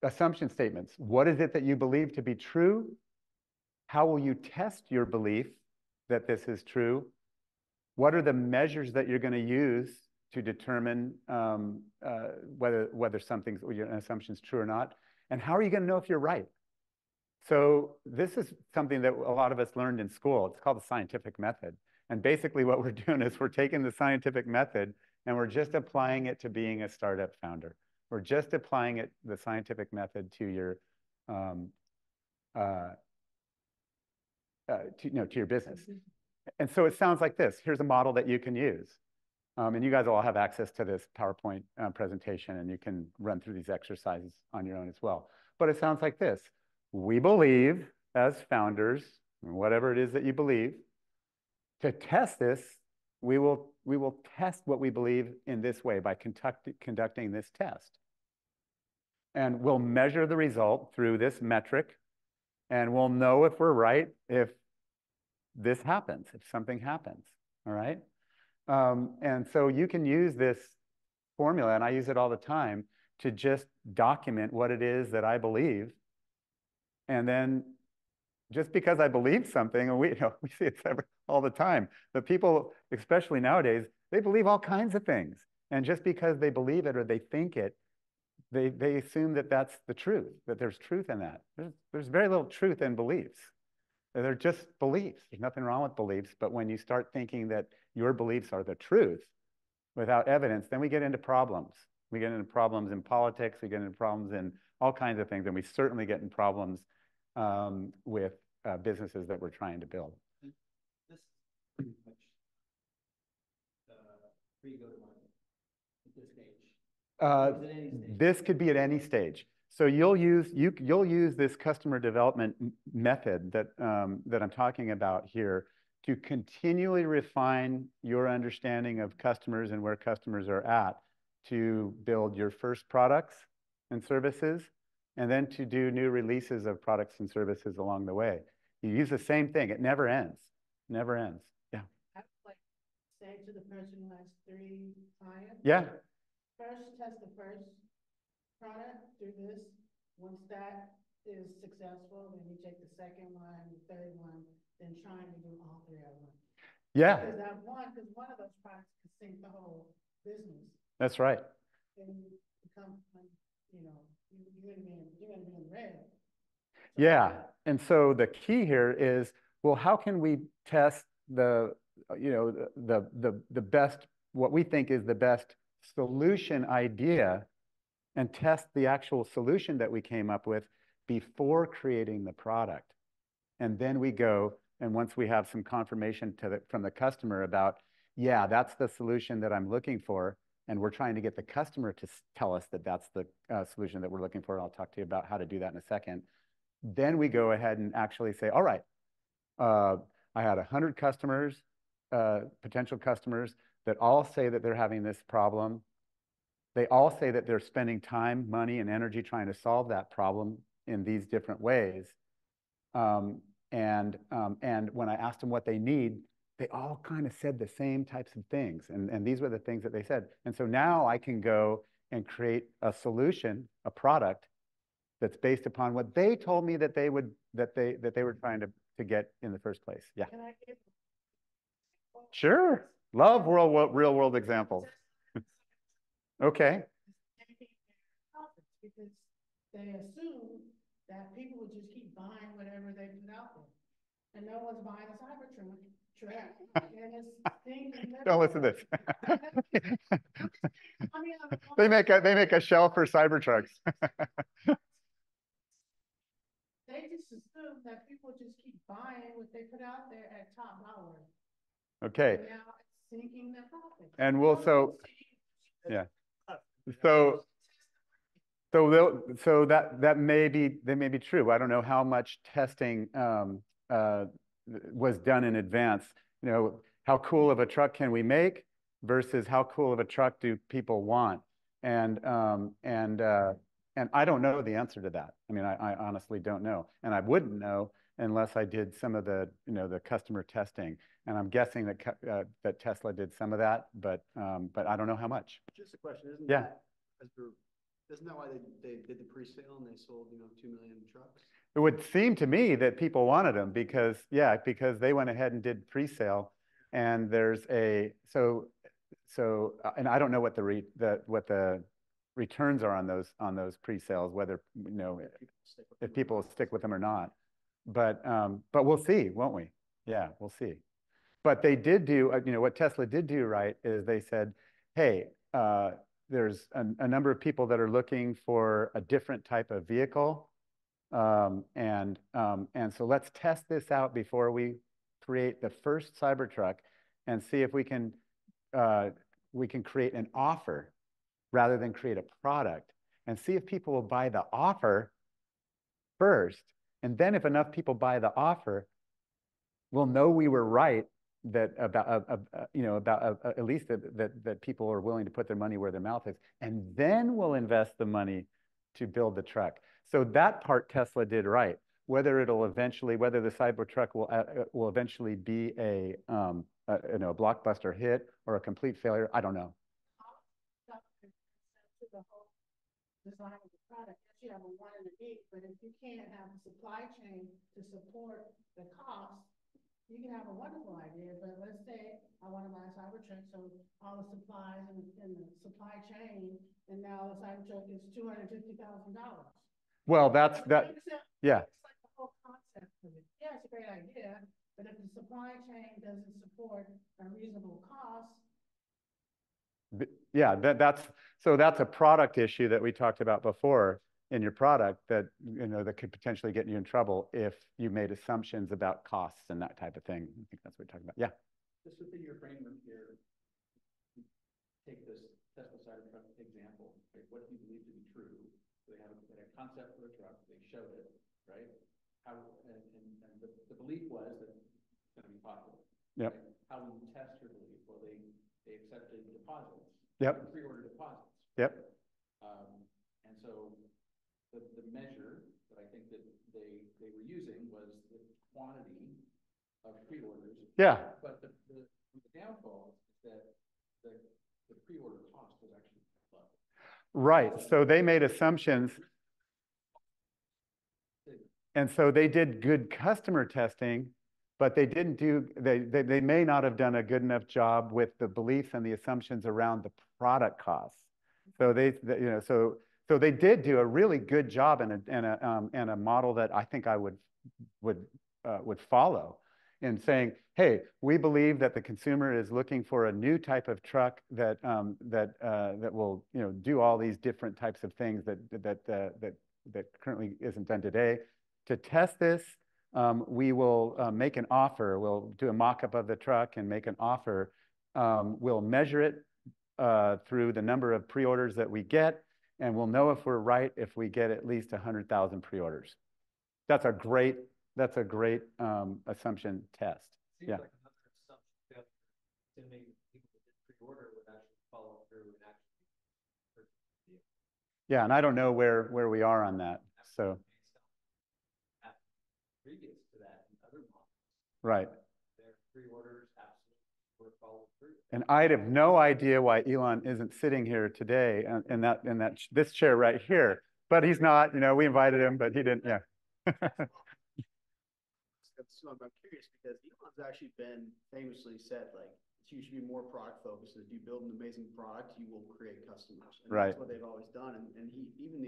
B: assumption statements. What is it that you believe to be true? How will you test your belief that this is true? What are the measures that you're going to use to determine whether an assumption is true or not? And how are you going to know if you're right? So this is something that a lot of us learned in school. It's called the scientific method. And basically what we're doing is we're taking the scientific method and we're just applying it to being a startup founder. We're just applying the scientific method to your to your business. And so it sounds like this. Here's a model that you can use. And you guys all have access to this PowerPoint presentation, and you can run through these exercises on your own as well. But it sounds like this. We believe, as founders, whatever it is that you believe, to test this, we will test what we believe in this way by conducting this test. And we'll measure the result through this metric, and we'll know if we're right if this happens, if something happens, all right? And so you can use this formula, and I use it all the time, to just document what it is that I believe. And then just because I believe something, and we see it all the time, the people, especially nowadays, they believe all kinds of things. And just because they believe it or they think it, they assume that that's the truth, that there's truth in that. There's very little truth in beliefs. They're just beliefs. There's nothing wrong with beliefs. But when you start thinking that your beliefs are the truth without evidence, then we get into problems. We get into problems in politics. We get into problems in all kinds of things. And we certainly get in problems with businesses that we're trying to build.
G: This pretty much pre-go-to-market at this stage.
B: This could be at any stage. So you'll use this customer development method that I'm talking about here to continually refine your understanding of customers and where customers are at, to build your first products and services, and then to do new releases of products and services along the way. You use the same thing. It never ends. Never ends. Yeah.
C: I would like to say to the person who has 3 clients.
B: Yeah.
C: First, test the first product, do this. Once that is successful, then you take the second one, the third one, then trying to do all 3 at once.
B: Yeah.
C: Because one of those products can sink the whole business.
B: That's right.
C: And you become, you're gonna be in red. So,
B: yeah. And so the key here is, well, how can we test the best, what we think is the best solution idea, and test the actual solution that we came up with before creating the product. And then we go, and once we have some confirmation from the customer about, yeah, that's the solution that I'm looking for, and we're trying to get the customer to tell us that that's the solution that we're looking for, and I'll talk to you about how to do that in a second. Then we go ahead and actually say, all right, I had 100 customers, potential customers, that all say that they're having this problem. They all say that they're spending time, money, and energy trying to solve that problem in these different ways. And when I asked them what they need, they all kind of said the same types of things. And these were the things that they said. And so now I can go and create a solution, a product that's based upon what they told me that they were trying to get in the first place. Yeah.
C: Can I give?
B: Sure. Love real world examples. Okay.
C: Because they assume that people will just keep buying whatever they put out there. And no one's buying a Cybertruck. And it's thinking that
B: Don't listen to this.
C: I mean,
B: They make a shell for Cybertrucks.
C: They just assume that people just keep buying what they put out there at top dollar.
B: Okay.
C: And now it's sinking their profit.
B: And we'll yeah. So that may be true. I don't know how much testing was done in advance. How cool of a truck can we make versus how cool of a truck do people want? And I don't know the answer to that. I mean, I honestly don't know, and I wouldn't know unless I did some of the the customer testing. And I'm guessing that Tesla did some of that, but I don't know how much.
H: Just a question, isn't that why they did the pre-sale and they sold 2 million trucks?
B: It would seem to me that people wanted them because they went ahead and did pre-sale, and there's and I don't know what the returns are on those pre-sales, whether if people stick with them or not. But we'll see, won't we? Yeah, we'll see. But they did do, what Tesla did do right is they said, hey, there's a number of people that are looking for a different type of vehicle. And so let's test this out before we create the first Cybertruck and see if we can create an offer rather than create a product, and see if people will buy the offer first. And then if enough people buy the offer, we'll know we were right that at least that people are willing to put their money where their mouth is, and then we'll invest the money to build the truck. So that part Tesla did right. Whether the Cybertruck will eventually be a blockbuster hit or a complete failure, I don't know.
C: The whole design of the product, yes, you have a one and a need, but if you can't have a supply chain to support the cost, you can have a wonderful idea, but let's say I want to buy a Cybertruck, so all the supplies in the supply chain, and now the Cybertruck is $250,000.
B: Well, yeah.
C: It's like the whole concept of it. Yeah, it's a great idea, but if the supply chain doesn't support a reasonable cost.
B: Yeah, that's a product issue that we talked about before in your product that that could potentially get you in trouble if you made assumptions about costs and that type of thing. I think that's what we're talking about. Yeah.
G: Just within your framework here, take this Tesla Cybertruck example. Right? What do you believe to be true? So they had a concept for a truck. They showed it, right? And the belief was that it's going to be popular.
B: Yep.
G: Right? How will you test your belief? Well, they accepted deposits.
B: Yep.
G: Pre-order deposits.
B: Yep.
G: And so the measure that I think that they were using was the quantity of pre-orders.
B: Yeah.
G: But the downfall is that the pre-order cost was actually low.
B: Right. So they made assumptions. And so they did good customer testing, but they didn't do, they may not have done a good enough job with the beliefs and the assumptions around the product costs. So so they did do a really good job and a model that I think I would follow in saying, hey, we believe that the consumer is looking for a new type of truck that will do all these different types of things that currently isn't done today. To test this, we will make an offer. We'll do a mock-up of the truck and make an offer. We'll measure it through the number of pre-orders that we get, and we'll know if we're right if we get at least 100,000 pre-orders. That's a great assumption test.
D: Seems like another assumption failure, assuming people that did pre-order would actually follow through and actually purchase the vehicle.
B: Yeah, and I don't know where we are on that. So
D: previous to that in other models.
B: Right.
D: Their pre-orders absolutely were followed through.
B: And I'd have no idea why Elon isn't sitting here today in this chair right here. But he's not. We invited him, but he didn't. Yeah.
H: So I'm curious because Elon's actually been famously said, like, you should be more product focused. If you build an amazing product, you will create customers. And
B: right.
H: That's what they've always done. And even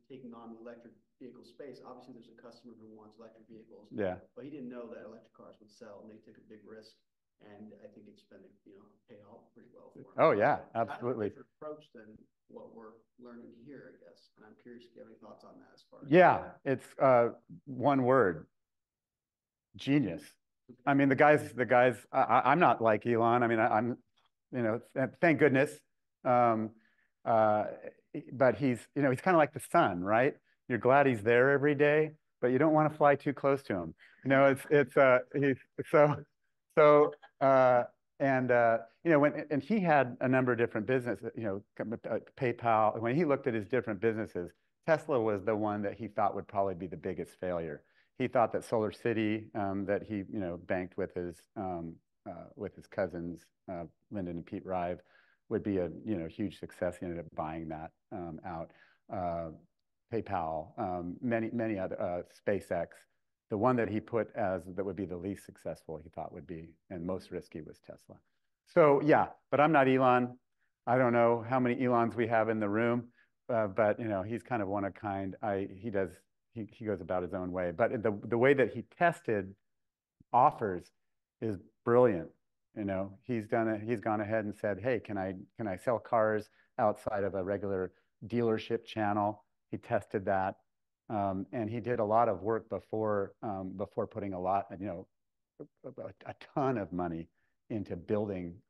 H: taking on the electric vehicle space, obviously there's a customer who wants electric vehicles.
B: Yeah.
H: But he didn't know that electric cars would sell, and they took a big risk. And I think it's been, paid off pretty well for him.
B: Oh yeah,
H: so
B: absolutely.
H: Kind of a different approach than what we're learning here, I guess. And I'm curious if you have any thoughts on that as far as.
B: Yeah, it's one word. Genius. I mean, the guys. I'm not like Elon. I mean, I'm, thank goodness. But he's kind of like the sun, right? You're glad he's there every day, but you don't want to fly too close to him. He's and he had a number of different businesses. PayPal. When he looked at his different businesses, Tesla was the one that he thought would probably be the biggest failure. He thought that Solar City, that he banked with his cousins, Lyndon and Pete Rive, would be a huge success. He ended up buying that out. PayPal, many other, SpaceX. The one that he put as that would be the least successful, he thought would be, and most risky, was Tesla. So yeah, but I'm not Elon. I don't know how many Elons we have in the room, but he's kind of one of a kind. He goes about his own way. But the way that he tested offers is brilliant. He's done it. He's gone ahead and said, "Hey, can I sell cars outside of a regular dealership channel?" He tested that, and he did a lot of work before putting a ton of money into building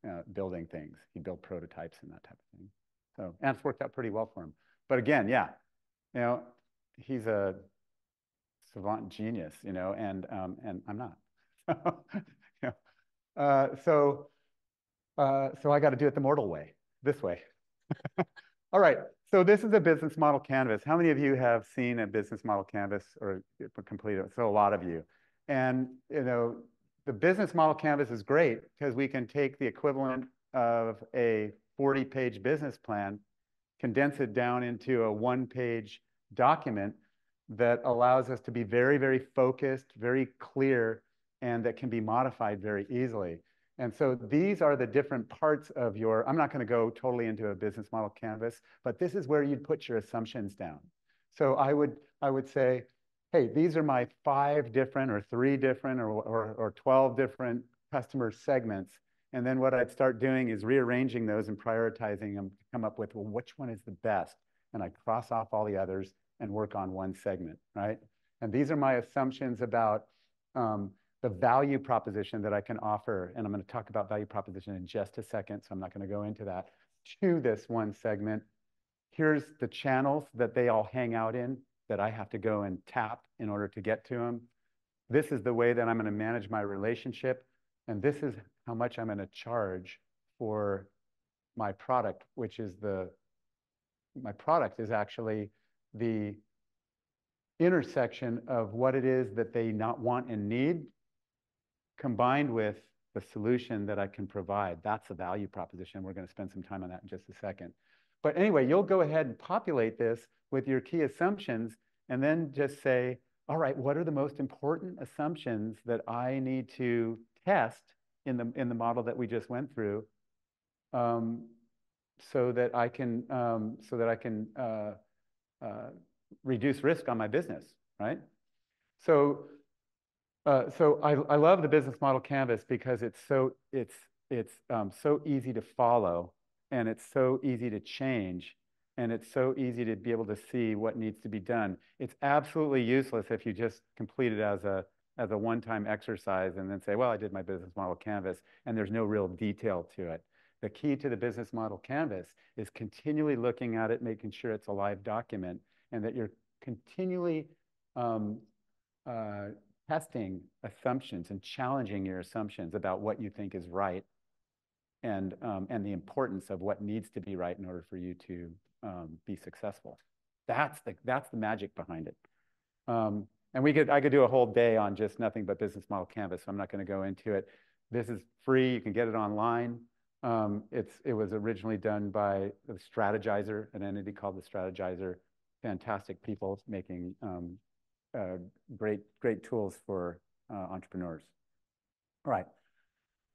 B: things. He built prototypes and that type of thing. So, and it's worked out pretty well for him. But again, yeah, he's a savant genius, and I'm not. So I got to do it the mortal way, this way. All right. So this is a business model canvas. How many of you have seen a business model canvas or completed it? So a lot of you. And the business model canvas is great because we can take the equivalent of a 40-page business plan, condense it down into a one-page document that allows us to be very, very focused, very clear, and that can be modified very easily. And so these are the different parts of your, I'm not going to go totally into a business model canvas, but this is where you'd put your assumptions down. So I would say, hey, these are my 5 different or 3 different or 12 different customer segments. And then what I'd start doing is rearranging those and prioritizing them to come up with, well, which one is the best? And I cross off all the others and work on one segment, right? And these are my assumptions about the value proposition that I can offer. And I'm going to talk about value proposition in just a second, so I'm not going to go into that, to this one segment. Here's the channels that they all hang out in that I have to go and tap in order to get to them. This is the way that I'm going to manage my relationship. And this is how much I'm going to charge for my product, which is my product is actually the intersection of what it is that they not want and need, combined with the solution that I can provide. That's a value proposition. We're going to spend some time on that in just a second. But anyway, you'll go ahead and populate this with your key assumptions and then just say, all right, what are the most important assumptions that I need to test in the model that we just went through, so that I can reduce risk on my business, right? So I love the business model canvas because it's so easy to follow, and it's so easy to change, and it's so easy to be able to see what needs to be done. It's absolutely useless if you just complete it as a one-time exercise and then say, well, I did my business model canvas, and there's no real detail to it. The key to the business model canvas is continually looking at it, making sure it's a live document, and that you're continually testing assumptions and challenging your assumptions about what you think is right, and the importance of what needs to be right in order for you to be successful. That's the magic behind it. And I could do a whole day on just nothing but business model canvas, so I'm not going to go into it. This is free. You can get it online. It was originally done by the Strategizer, an entity called the Strategizer. Fantastic people making great tools for entrepreneurs. All right.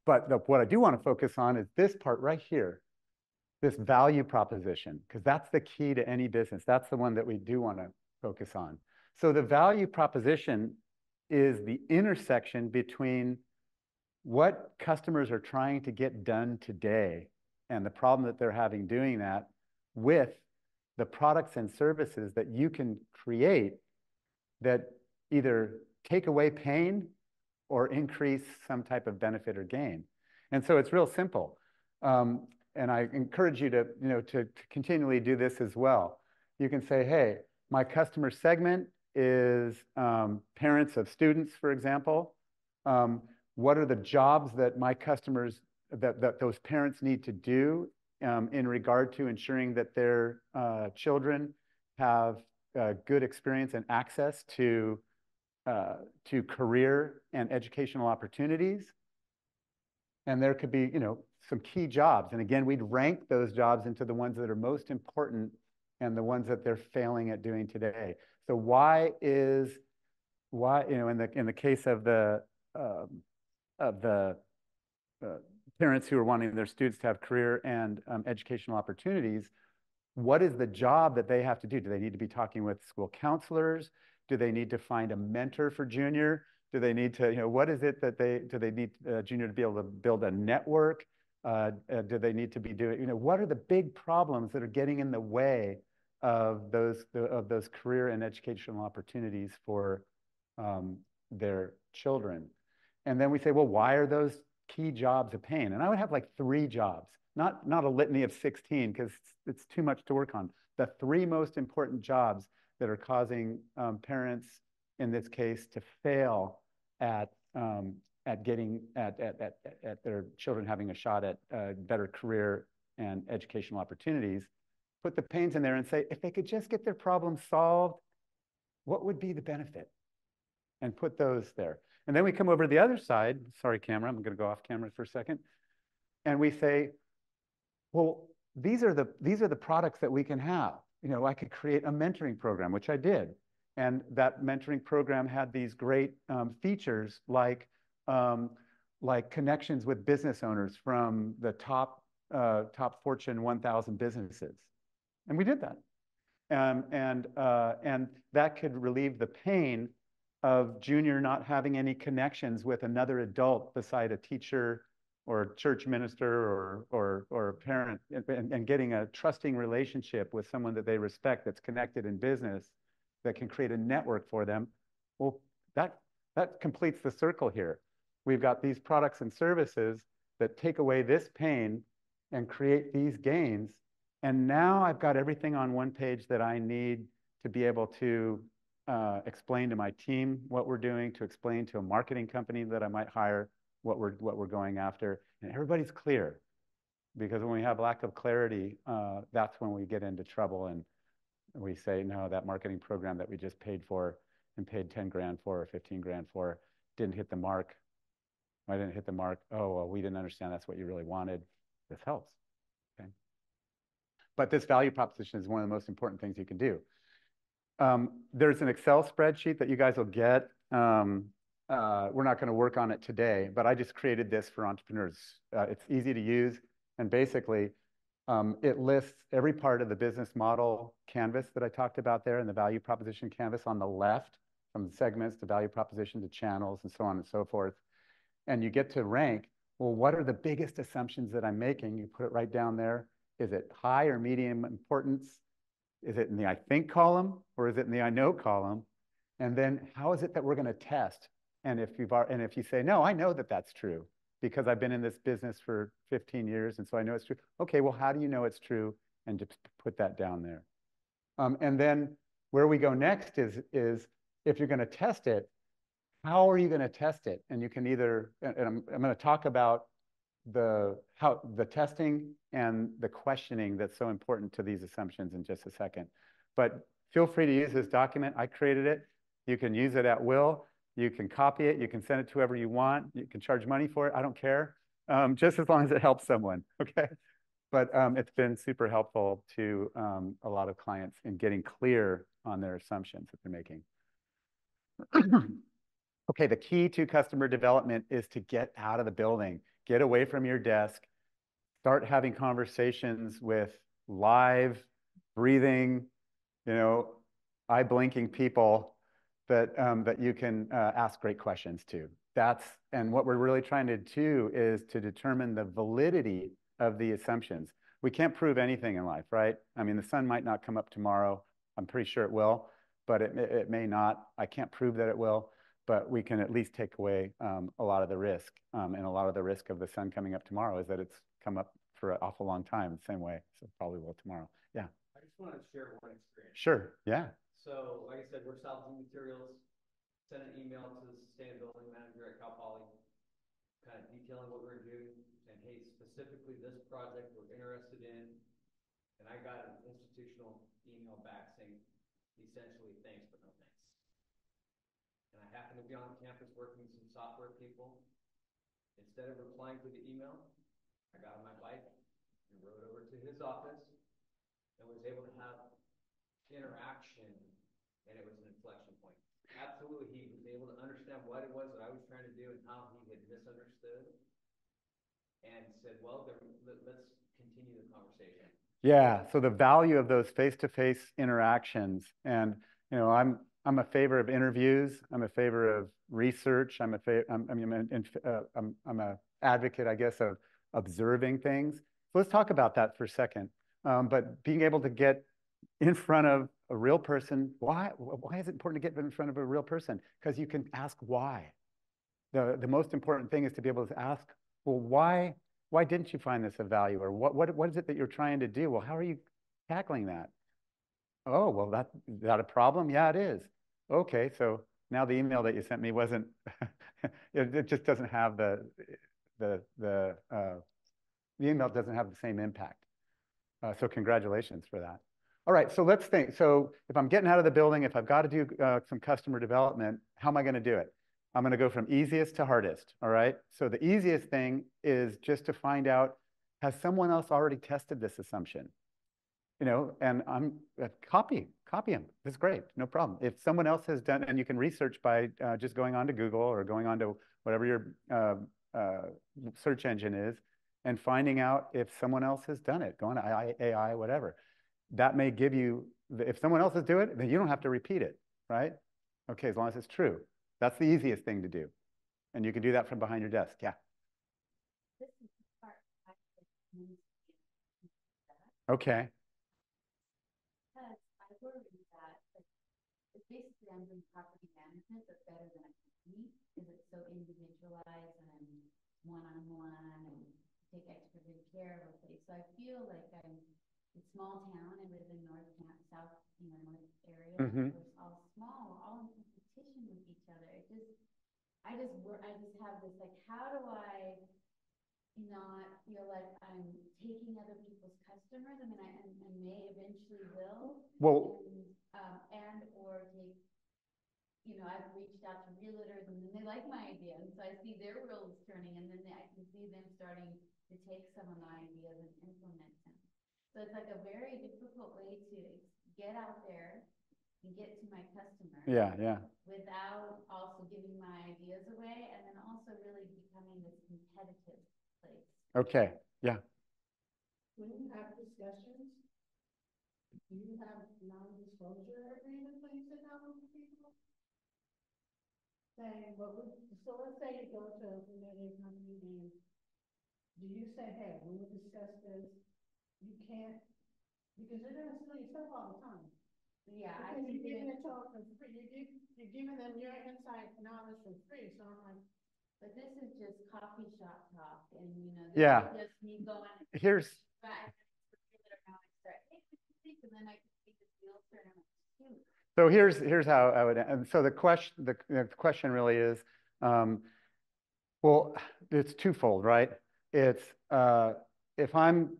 B: But what I do want to focus on is this part right here, this value proposition, because that's the key to any business. That's the one that we do want to focus on. So the value proposition is the intersection between what customers are trying to get done today and the problem that they're having doing that, with the products and services that you can create that either take away pain or increase some type of benefit or gain. And so it's real simple. And I encourage you to continually do this as well. You can say, hey, my customer segment is parents of students, for example. What are the jobs that my customers, that those parents need to do in regard to ensuring that their children have good experience and access to career and educational opportunities? And there could be, some key jobs. And again, we'd rank those jobs into the ones that are most important and the ones that they're failing at doing today. So why, in the case of the parents who are wanting their students to have career and educational opportunities, what is the job that they have to do? Do they need to be talking with school counselors? Do they need to find a mentor for junior? Do they need to, what is it that do they need junior to be able to build a network? Do they need to be doing, what are the big problems that are getting in the way of those career and educational opportunities for their children? And then we say, well, why are those key jobs a pain? And I would have like 3 jobs, not a litany of 16, because it's too much to work on. The 3 most important jobs that are causing parents, in this case, to fail at at getting at their children having a shot at better career and educational opportunities, put the pains in there and say, if they could just get their problem solved, what would be the benefit? And put those there. And then we come over to the other side. Sorry, camera, I'm going to go off camera for a second. And we say, well, these are the products that we can have. You know, I could create a mentoring program, which I did. And that mentoring program had these great features like connections with business owners from the top Fortune 1000 businesses. And we did that. And that could relieve the pain of Junior not having any connections with another adult beside a teacher or a church minister or a parent, and getting a trusting relationship with someone that they respect that's connected in business that can create a network for them. Well, that completes the circle here. We've got these products and services that take away this pain and create these gains. And now I've got everything on one page that I need to be able to explain to my team what we're doing, to explain to a marketing company that I might hire what we're going after. And everybody's clear. Because when we have lack of clarity, that's when we get into trouble and we say, no, that marketing program that we just paid for and paid 10 grand for or 15 grand for didn't hit the mark. I didn't hit the mark. Oh, well, we didn't understand that's what you really wanted. This helps. Okay. But this value proposition is one of the most important things you can do. There's an Excel spreadsheet that you guys will get. We're not going to work on it today, but I just created this for entrepreneurs. It's easy to use. And basically, it lists every part of the business model canvas that I talked about there and the value proposition canvas on the left, from segments to value proposition to channels and so on and so forth. And you get to rank, well, what are the biggest assumptions that I'm making? You put it right down there. Is it high or medium importance? Is it in the I think column or is it in the I know column? And then how is it that we're going to test? And if you say, no, I know that that's true because I've been in this business for 15 years and so I know it's true. Okay, well, how do you know it's true? And just put that down there. And then where we go next is if you're going to test it, how are you going to test it? And you can either, and I'm going to talk about the testing and the questioning that's so important to these assumptions in just a second. But feel free to use this document. I created it. You can use it at will. You can copy it. You can send it to whoever you want. You can charge money for it. I don't care, just as long as it helps someone, okay? But it's been super helpful to a lot of clients in getting clear on their assumptions that they're making. Okay, the key to customer development is to get out of the building, get away from your desk, start having conversations with live, breathing, eye blinking people that you can ask great questions to. And what we're really trying to do is to determine the validity of the assumptions. We can't prove anything in life, right? I mean, the sun might not come up tomorrow. I'm pretty sure it will, but it may not. I can't prove that it will. But we can at least take away a lot of the risk. And a lot of the risk of the sun coming up tomorrow is that it's come up for an awful long time the same way. So probably will tomorrow. Yeah.
D: I just want to share one experience.
B: Sure. Yeah.
D: So like I said, we're salvaging materials. Sent an email to the sustainability manager at Cal Poly, kind of detailing what we're doing. And hey, specifically this project we're interested in. And I got an institutional email back saying, essentially, thanks, but no thanks. And I happened to be on campus working with some software people. Instead of replying to the email, I got on my bike and rode over to his office and was able to have interaction, and it was an inflection point. Absolutely, he was able to understand what it was that I was trying to do and how he had misunderstood and said, well, let's continue the conversation.
B: Yeah, so the value of those face-to-face interactions, and I'm a favor of interviews. I'm a favor of research. I'm an advocate, I guess, of observing things. So let's talk about that for a second. But being able to get in front of a real person, why is it important to get in front of a real person? Because you can ask why. The most important thing is to be able to ask, well, why didn't you find this of value? Or what is it that you're trying to do? Well, how are you tackling that? Oh, well, is that a problem? Yeah, it is. Okay, so now the email that you sent me wasn't it just doesn't have the email doesn't have the same impact. So congratulations for that. All right, so let's think. So if I'm getting out of the building, if I've got to do some customer development, how am I going to do it? I'm going to go from easiest to hardest. All right. So the easiest thing is just to find out, has someone else already tested this assumption? And I'm copy them. That's great. No problem. If someone else has done, and you can research by just going on to Google or going on to whatever your search engine is and finding out if someone else has done it, go on to AI, whatever. That may give you, if someone else is doing it, then you don't have to repeat it, right? Okay, as long as it's true. That's the easiest thing to do. And you can do that from behind your desk. Yeah.
F: This is the part I think needs to be
B: Okay.
F: because I worry that basically I'm doing property management, but better than a company because it's so individualized and I'm one-on-one and take extra good care of a place. So I feel like I'm a small town. I live in North South, North area. We're all small, all in competition with each other. I just have this like, how do I not feel like I'm taking other people's customers? I mean, I may eventually will.
B: Well,
F: and or take, I've reached out to realtors and then they like my idea. And so I see their wheels turning and then I can see them starting to take some of my ideas and implement them. So it's like a very difficult way to get out there and get to my customer.
B: Yeah, yeah.
F: Without also giving my ideas away and then also really becoming this competitive place.
B: Okay, yeah.
C: When you have discussions, do you have non-disclosure agreements when you sit down with people? Saying, so let's say you go to a media company and do you say, hey, when we discuss this, you can't, because you're going to steal yourself all the time.
F: Yeah,
C: because you're giving it to them for free. You're giving them your inside knowledge for free. So I'm like,
F: but this is just coffee shop talk, and this
B: Yeah.
F: is just me going.
B: Here's.
F: But now I start, hey, what do you think? And then I can see the wheels turn. I'm like, shoot.
B: So here's how I would. And so the question really is, well, it's twofold, right? It's if I'm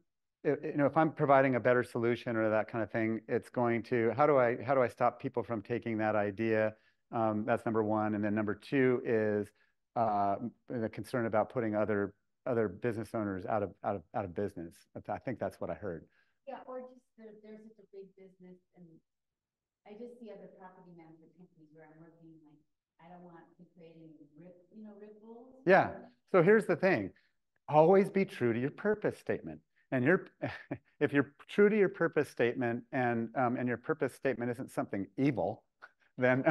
B: providing a better solution or that kind of thing, it's going to, how do I stop people from taking that idea? That's number one. And then number two is the concern about putting other business owners out of business. I think that's what I heard.
F: Yeah, or just there's such a big business, and I just see other property management companies where I'm working, like, I don't want to create any ripples.
B: Yeah. So here's the thing. Always be true to your purpose statement. And if you're true to your purpose statement and your purpose statement isn't something evil, then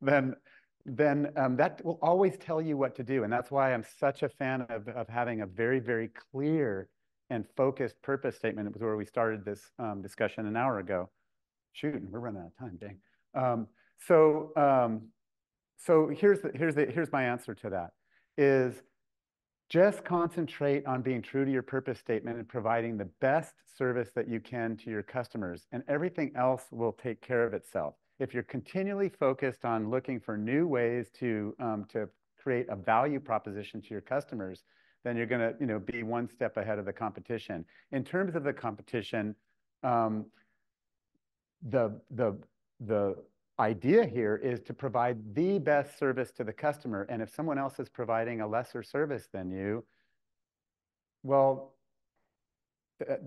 B: that will always tell you what to do. And that's why I'm such a fan of having a very, very clear and focused purpose statement. It was where we started this discussion an hour ago. Shoot, we're running out of time, dang. So here's my answer to that is just concentrate on being true to your purpose statement and providing the best service that you can to your customers, and everything else will take care of itself. If you're continually focused on looking for new ways to create a value proposition to your customers, then you're going to be one step ahead of the competition. In terms of the competition, the idea here is to provide the best service to the customer. And if someone else is providing a lesser service than you, well,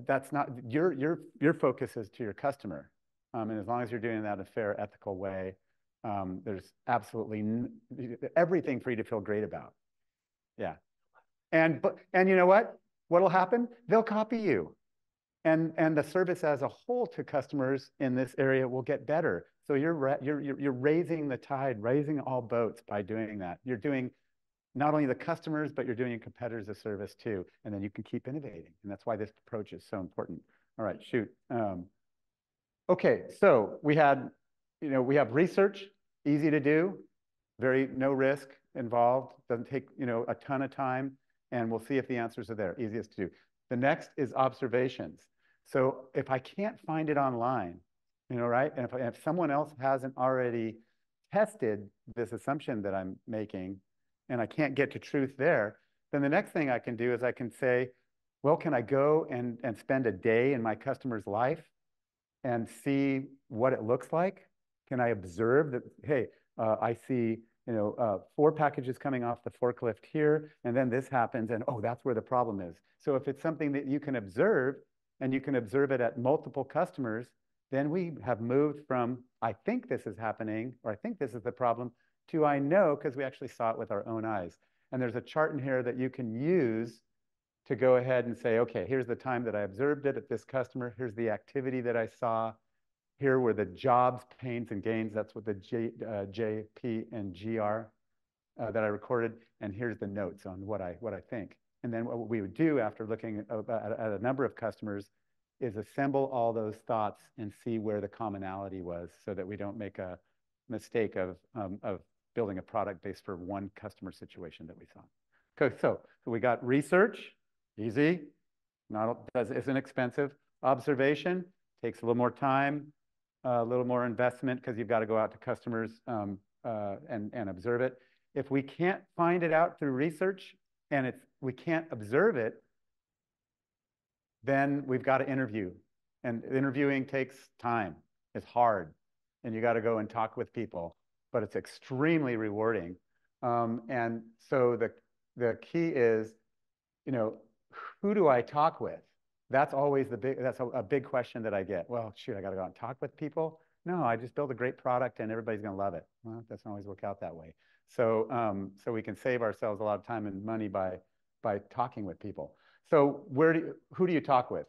B: that's not your focus is to your customer. And as long as you're doing that in a fair, ethical way, there's absolutely everything for you to feel great about. Yeah. And you know what? What'll happen? They'll copy you. And the service as a whole to customers in this area will get better. So you're raising the tide, raising all boats by doing that. You're doing not only the customers, but you're doing your competitors a service too. And then you can keep innovating. And that's why this approach is so important. All right, shoot. Okay, so we have research, easy to do, no risk involved, doesn't take a ton of time, and we'll see if the answers are there, easiest to do. The next is observations. So if I can't find it online, right? And if someone else hasn't already tested this assumption that I'm making, and I can't get to truth there, then the next thing I can do is I can say, well, can I go and spend a day in my customer's life and see what it looks like? Can I observe that, hey, I see, 4 packages coming off the forklift here, and then this happens, and oh, that's where the problem is. So if it's something that you can observe, and you can observe it at multiple customers, then we have moved from, I think this is happening, or I think this is the problem, to I know, because we actually saw it with our own eyes. And there's a chart in here that you can use to go ahead and say, okay, here's the time that I observed it at this customer. Here's the activity that I saw. Here were the jobs, pains, and gains. That's what the J, P, and G are that I recorded. And here's the notes on what I think. And then what we would do after looking at a number of customers is assemble all those thoughts and see where the commonality was, so that we don't make a mistake of building a product based for one customer situation that we saw. Okay, so we got research, easy, isn't expensive. Observation takes a little more time, a little more investment, because you've got to go out to customers and observe it. If we can't find it out through research and we can't observe it, then we've got to interview. And interviewing takes time. It's hard. And you got to go and talk with people, but it's extremely rewarding. And so the key is, who do I talk with? That's always that's a big question that I get. Well, shoot, I got to go out and talk with people? No, I just build a great product and everybody's going to love it. Well, it doesn't always work out that way. So, so we can save ourselves a lot of time and money by talking with people. So who do you talk with?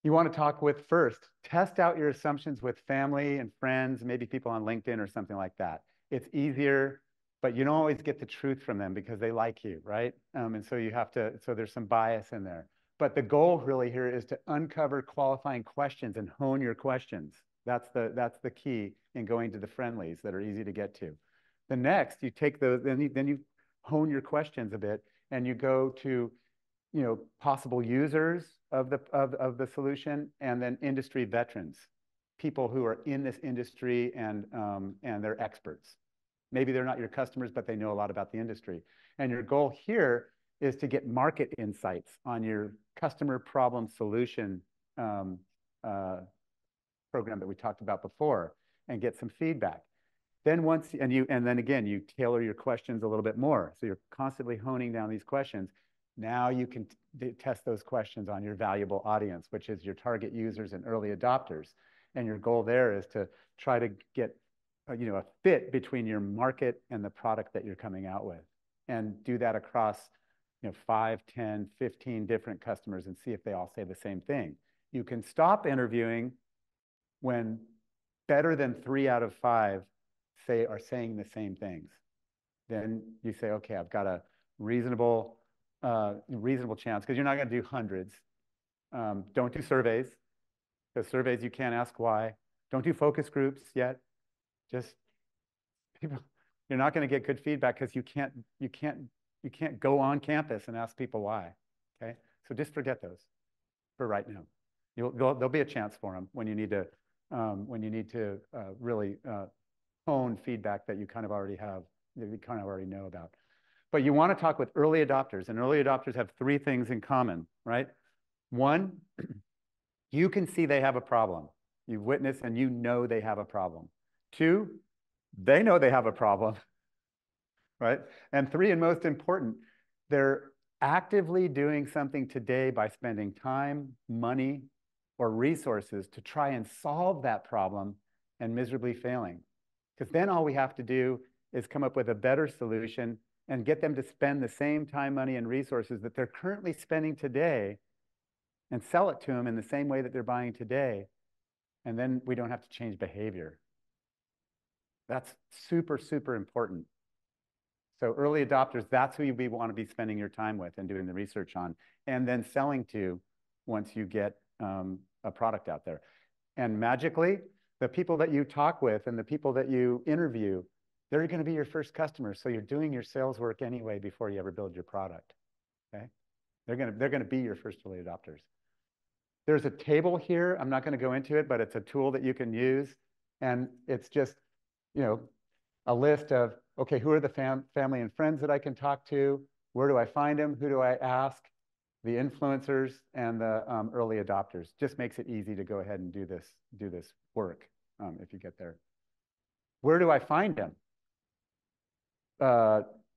B: You want to talk with first, test out your assumptions with family and friends, maybe people on LinkedIn or something like that. It's easier, but you don't always get the truth from them because they like you, right? And so you have to, so there's some bias in there. But the goal really here is to uncover qualifying questions and hone your questions. That's the key in going to the friendlies that are easy to get to. The next, you take those, then you hone your questions a bit, and you go to, possible users of the solution, and then industry veterans, people who are in this industry and they're experts. Maybe they're not your customers, but they know a lot about the industry. And your goal here is to get market insights on your customer problem solution program that we talked about before, and get some feedback. Then then again, you tailor your questions a little bit more. So you're constantly honing down these questions. Now you can test those questions on your valuable audience, which is your target users and early adopters. And your goal there is to try to get a fit between your market and the product that you're coming out with, and do that across 5, 10, 15 different customers and see if they all say the same thing. You can stop interviewing when better than 3 out of 5 are saying the same things. Then you say, okay, I've got a reasonable chance, because you're not going to do hundreds. Don't do surveys, because surveys you can't ask why. Don't do focus groups yet. Just people, you're not going to get good feedback because you can't go on campus and ask people why. Okay, so just forget those for right now. There'll be a chance for them when you need to really hone feedback that you kind of already have, that you kind of already know about. But you want to talk with early adopters, and early adopters have 3 things in common, right? 1, you can see they have a problem. You've witnessed and you know they have a problem. 2, they know they have a problem, right? And 3, and most important, they're actively doing something today by spending time, money, or resources to try and solve that problem and miserably failing. Because then all we have to do is come up with a better solution and get them to spend the same time, money, and resources that they're currently spending today, and sell it to them in the same way that they're buying today. And then we don't have to change behavior. That's super, super important. So early adopters, that's who you want to be spending your time with and doing the research on, and then selling to once you get a product out there. And magically, the people that you talk with and the people that you interview, they're going to be your first customers. So you're doing your sales work anyway before you ever build your product. Okay? They're going to be your first early adopters. There's a table here. I'm not going to go into it, but it's a tool that you can use. And it's just, a list of okay, who are the family and friends that I can talk to? Where do I find them? Who do I ask? The influencers and the early adopters. Just makes it easy to go ahead and do this work if you get there. Where do I find them?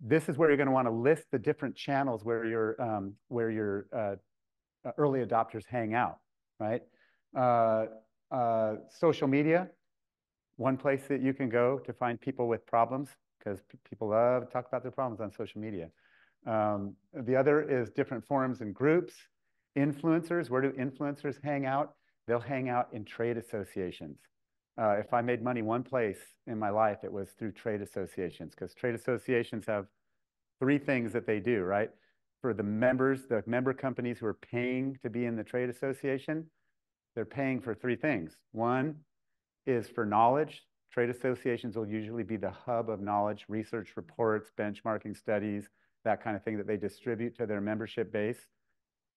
B: This is where you're going to want to list the different channels where your early adopters hang out, right? Social media, one place that you can go to find people with problems, because people love to talk about their problems on social media. The other is different forums and groups. Influencers, where do influencers hang out? They'll hang out in trade associations. If I made money one place in my life, it was through trade associations, because trade associations have three things that they do, right? For the members, the member companies who are paying to be in the trade association, they're paying for three things. One is for knowledge. Trade associations will usually be the hub of knowledge, research reports, benchmarking studies, that kind of thing that they distribute to their membership base.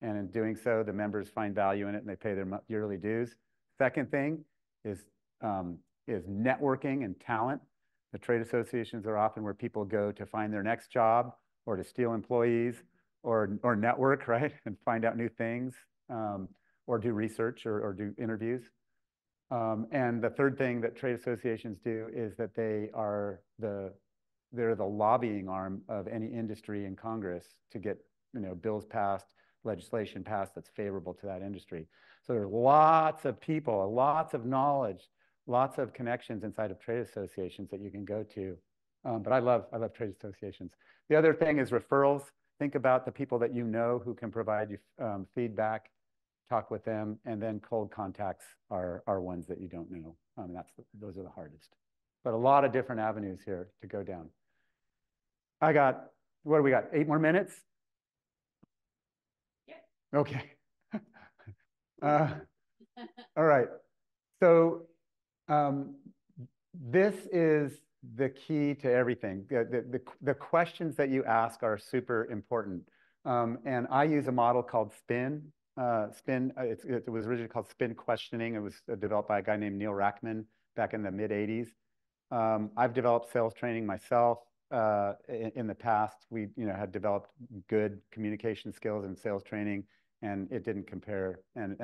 B: And in doing so, the members find value in it and they pay their yearly dues. Second thing is networking and talent. The trade associations are often where people go to find their next job or to steal employees or network, right? And find out new things or do research or do interviews. And the third thing that trade associations do is that they're the lobbying arm of any industry in Congress to get bills passed, legislation passed that's favorable to that industry. So there's lots of people, lots of knowledge, lots of connections inside of trade associations that you can go to. But I love trade associations. The other thing is referrals. Think about the people that you know who can provide you feedback, talk with them, and then cold contacts are ones that you don't know. Those are the hardest. But a lot of different avenues here to go down. What do we got? 8 more minutes? Yeah. Okay. All right. So this is the key to everything. The questions that you ask are super important. And I use a model called SPIN. It was originally called SPIN questioning. It was developed by a guy named Neil Rackman back in the mid-'80s. I've developed sales training myself. In the past, we had developed good communication skills and sales training, and it didn't compare. And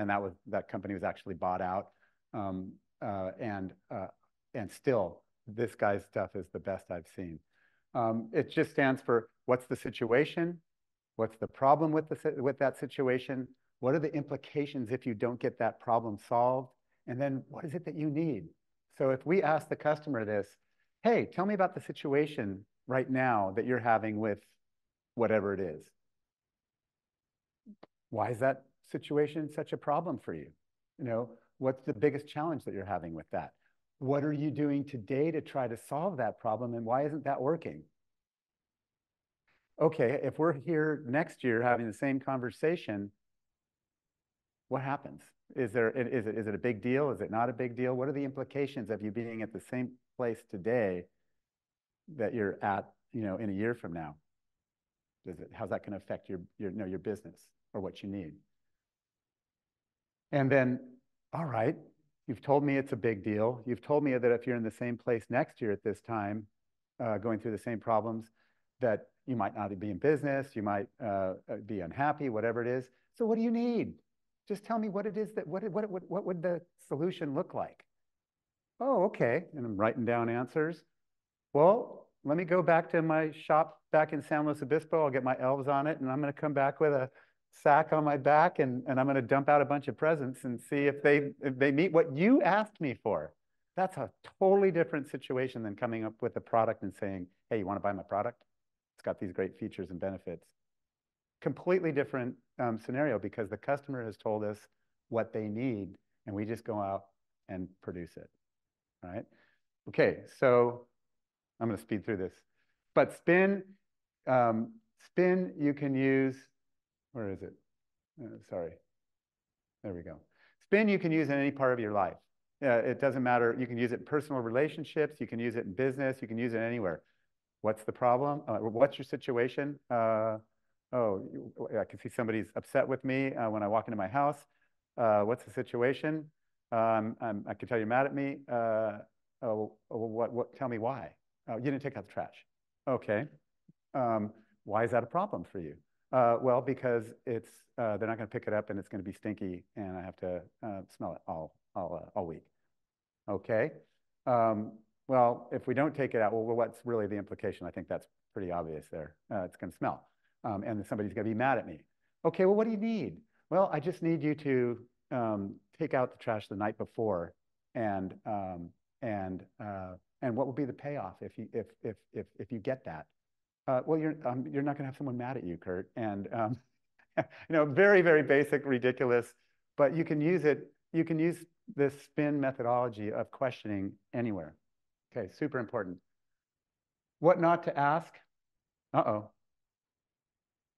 B: that company was actually bought out. And still, this guy's stuff is the best I've seen. It just stands for what's the situation, what's the problem with that situation, what are the implications if you don't get that problem solved, and then what is it that you need? So if we ask the customer this, hey, tell me about the situation right now that you're having with whatever it is. Why is that situation such a problem for you? What's the biggest challenge that you're having with that? What are you doing today to try to solve that problem, and why isn't that working? Okay, if we're here next year having the same conversation, what happens? Is it a big deal? Is it not a big deal? What are the implications of you being at the same place today that you're at, in a year from now? How's that going to affect your business or what you need? And then, all right, you've told me it's a big deal. You've told me that if you're in the same place next year at this time, going through the same problems, that you might not be in business, you might be unhappy, whatever it is. So what do you need? Just tell me what it is what would the solution look like? Oh, okay. And I'm writing down answers. Well, let me go back to my shop back in San Luis Obispo. I'll get my elves on it, and I'm going to come back with a sack on my back, and I'm going to dump out a bunch of presents and see if they meet what you asked me for. That's a totally different situation than coming up with a product and saying, hey, you want to buy my product? It's got these great features and benefits. Completely different scenario, because the customer has told us what they need, and we just go out and produce it, right? Okay, so I'm going to speed through this. But SPIN you can use, where is it? Sorry, there we go. SPIN you can use in any part of your life. It doesn't matter. You can use it in personal relationships. You can use it in business. You can use it anywhere. What's the problem? What's your situation? Oh, I can see somebody's upset with me when I walk into my house. What's the situation? I can tell you're mad at me. Tell me why. Oh, you didn't take out the trash. Okay. Why is that a problem for you? Well, because it's they're not going to pick it up and it's going to be stinky and I have to smell it all week. Okay. Well, if we don't take it out, well, what's really the implication? I think that's pretty obvious there. It's going to smell, and then somebody's going to be mad at me. Okay. Well, what do you need? Well, I just need you to take out the trash the night before, and what will be the payoff if you get that? Well, you're not going to have someone mad at you, Kurt. And very, very basic, ridiculous, but you can use it. You can use this spin methodology of questioning anywhere. Okay, super important. What not to ask? Uh-oh.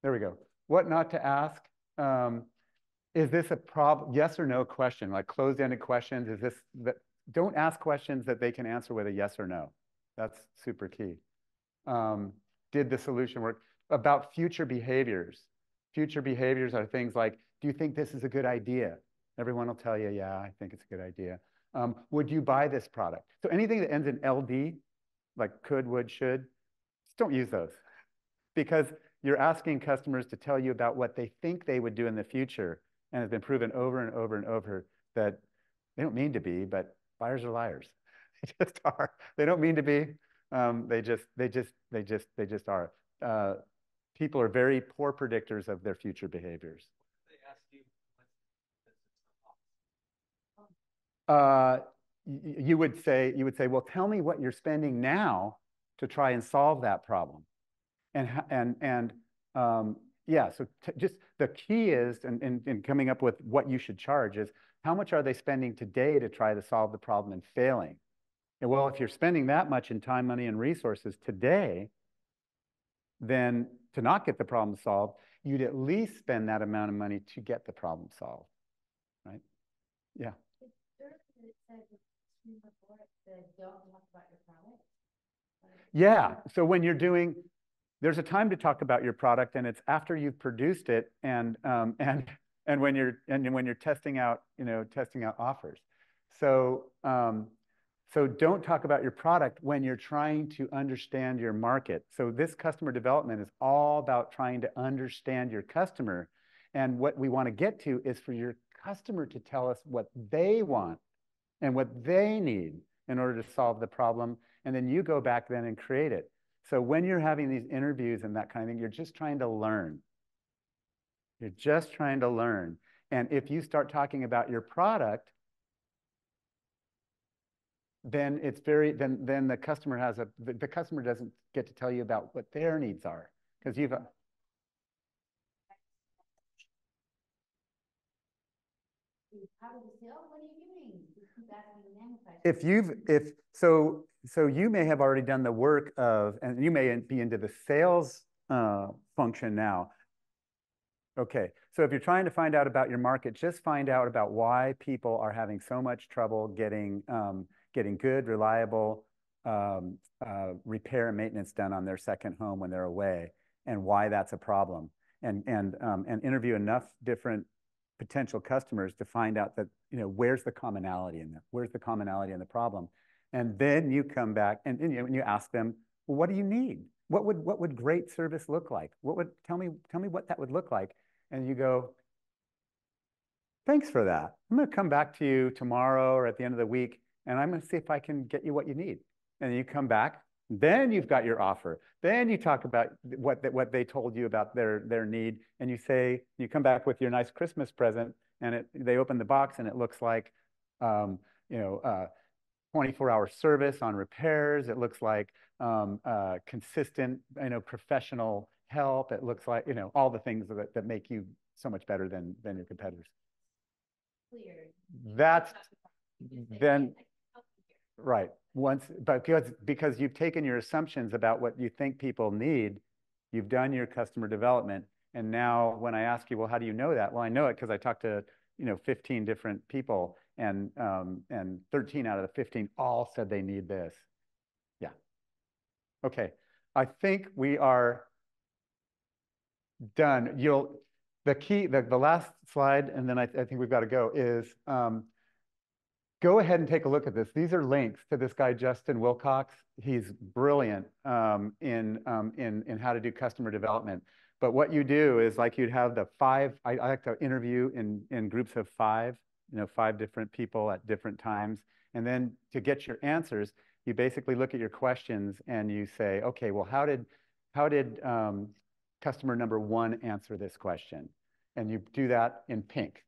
B: There we go. What not to ask? Is this a problem? Yes or no question, like closed-ended questions. Is this that? Don't ask questions that they can answer with a yes or no. That's super key. Did the solution work? About future behaviors. Future behaviors are things like, do you think this is a good idea? Everyone will tell you, yeah, I think it's a good idea. Would you buy this product? So anything that ends in LD, like could, would, should, just don't use those. Because you're asking customers to tell you about what they think they would do in the future. And it's been proven over and over and over that they don't mean to be, but buyers are liars. They just are. They don't mean to be. They just are. People are very poor predictors of their future behaviors.
D: They ask you,
B: You would say, well, tell me what you're spending now to try and solve that problem. Yeah, so just the key is, in coming up with what you should charge is, how much are they spending today to try to solve the problem and failing? And well, if you're spending that much in time, money, and resources today, then to not get the problem solved, you'd at least spend that amount of money to get the problem solved, right? Yeah. Yeah, so when you're doing, there's a time to talk about your product, and it's after you've produced it, and when you're testing out, testing out offers. So so don't talk about your product when you're trying to understand your market. So this customer development is all about trying to understand your customer, and what we want to get to is for your customer to tell us what they want and what they need in order to solve the problem, and then you go back then and create it. So when you're having these interviews and that kind of thing, you're just trying to learn. You're just trying to learn. And if you start talking about your product, then it's then the customer the customer doesn't get to tell you about what their needs are, because you've
F: How do we say, oh, what are you doing?
B: So you may have already done the work of, and you may be into the sales function now. Okay, so if you're trying to find out about your market, just find out about why people are having so much trouble getting good, reliable repair and maintenance done on their second home when they're away, and why that's a problem, and interview enough different potential customers to find out that, where's the commonality in that? Where's the commonality in the problem? And then you come back and you ask them, well, what do you need? What would great service look like? Tell me what that would look like? And you go, thanks for that. I'm going to come back to you tomorrow or at the end of the week, and I'm going to see if I can get you what you need. And you come back, then you've got your offer. Then you talk about what they told you about their need, and you come back with your nice Christmas present, and they open the box and it looks like 24-hour service on repairs. It looks like consistent, professional help. It looks like, all the things that make you so much better than your competitors.
F: Clear.
B: That's then right. Because you've taken your assumptions about what you think people need, you've done your customer development, and now when I ask you, well, how do you know that? Well, I know it because I talked to 15 different people, and 13 out of the 15 all said they need this. Yeah. Okay. I think we are done. The last slide, and then I think we've got to go, is go ahead and take a look at this. These are links to this guy, Justin Wilcox. He's brilliant in how to do customer development. But what you do is like you'd have the five, I like to interview in groups of five, 5 different people at different times. And then to get your answers, you basically look at your questions and you say, okay, well, how did customer number 1 answer this question? And you do that in pink.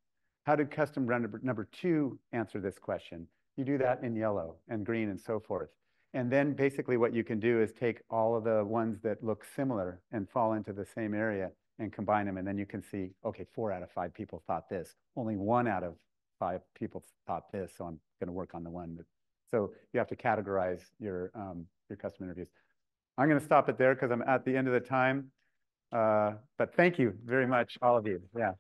B: How did customer number 2 answer this question? You do that in yellow and green and so forth. And then basically what you can do is take all of the ones that look similar and fall into the same area and combine them. And then you can see, okay, 4 out of 5 people thought this. Only 1 out of 5 people thought this. So I'm going to work on the one. So you have to categorize your customer interviews. I'm going to stop it there because I'm at the end of the time. But thank you very much, all of you. Yeah.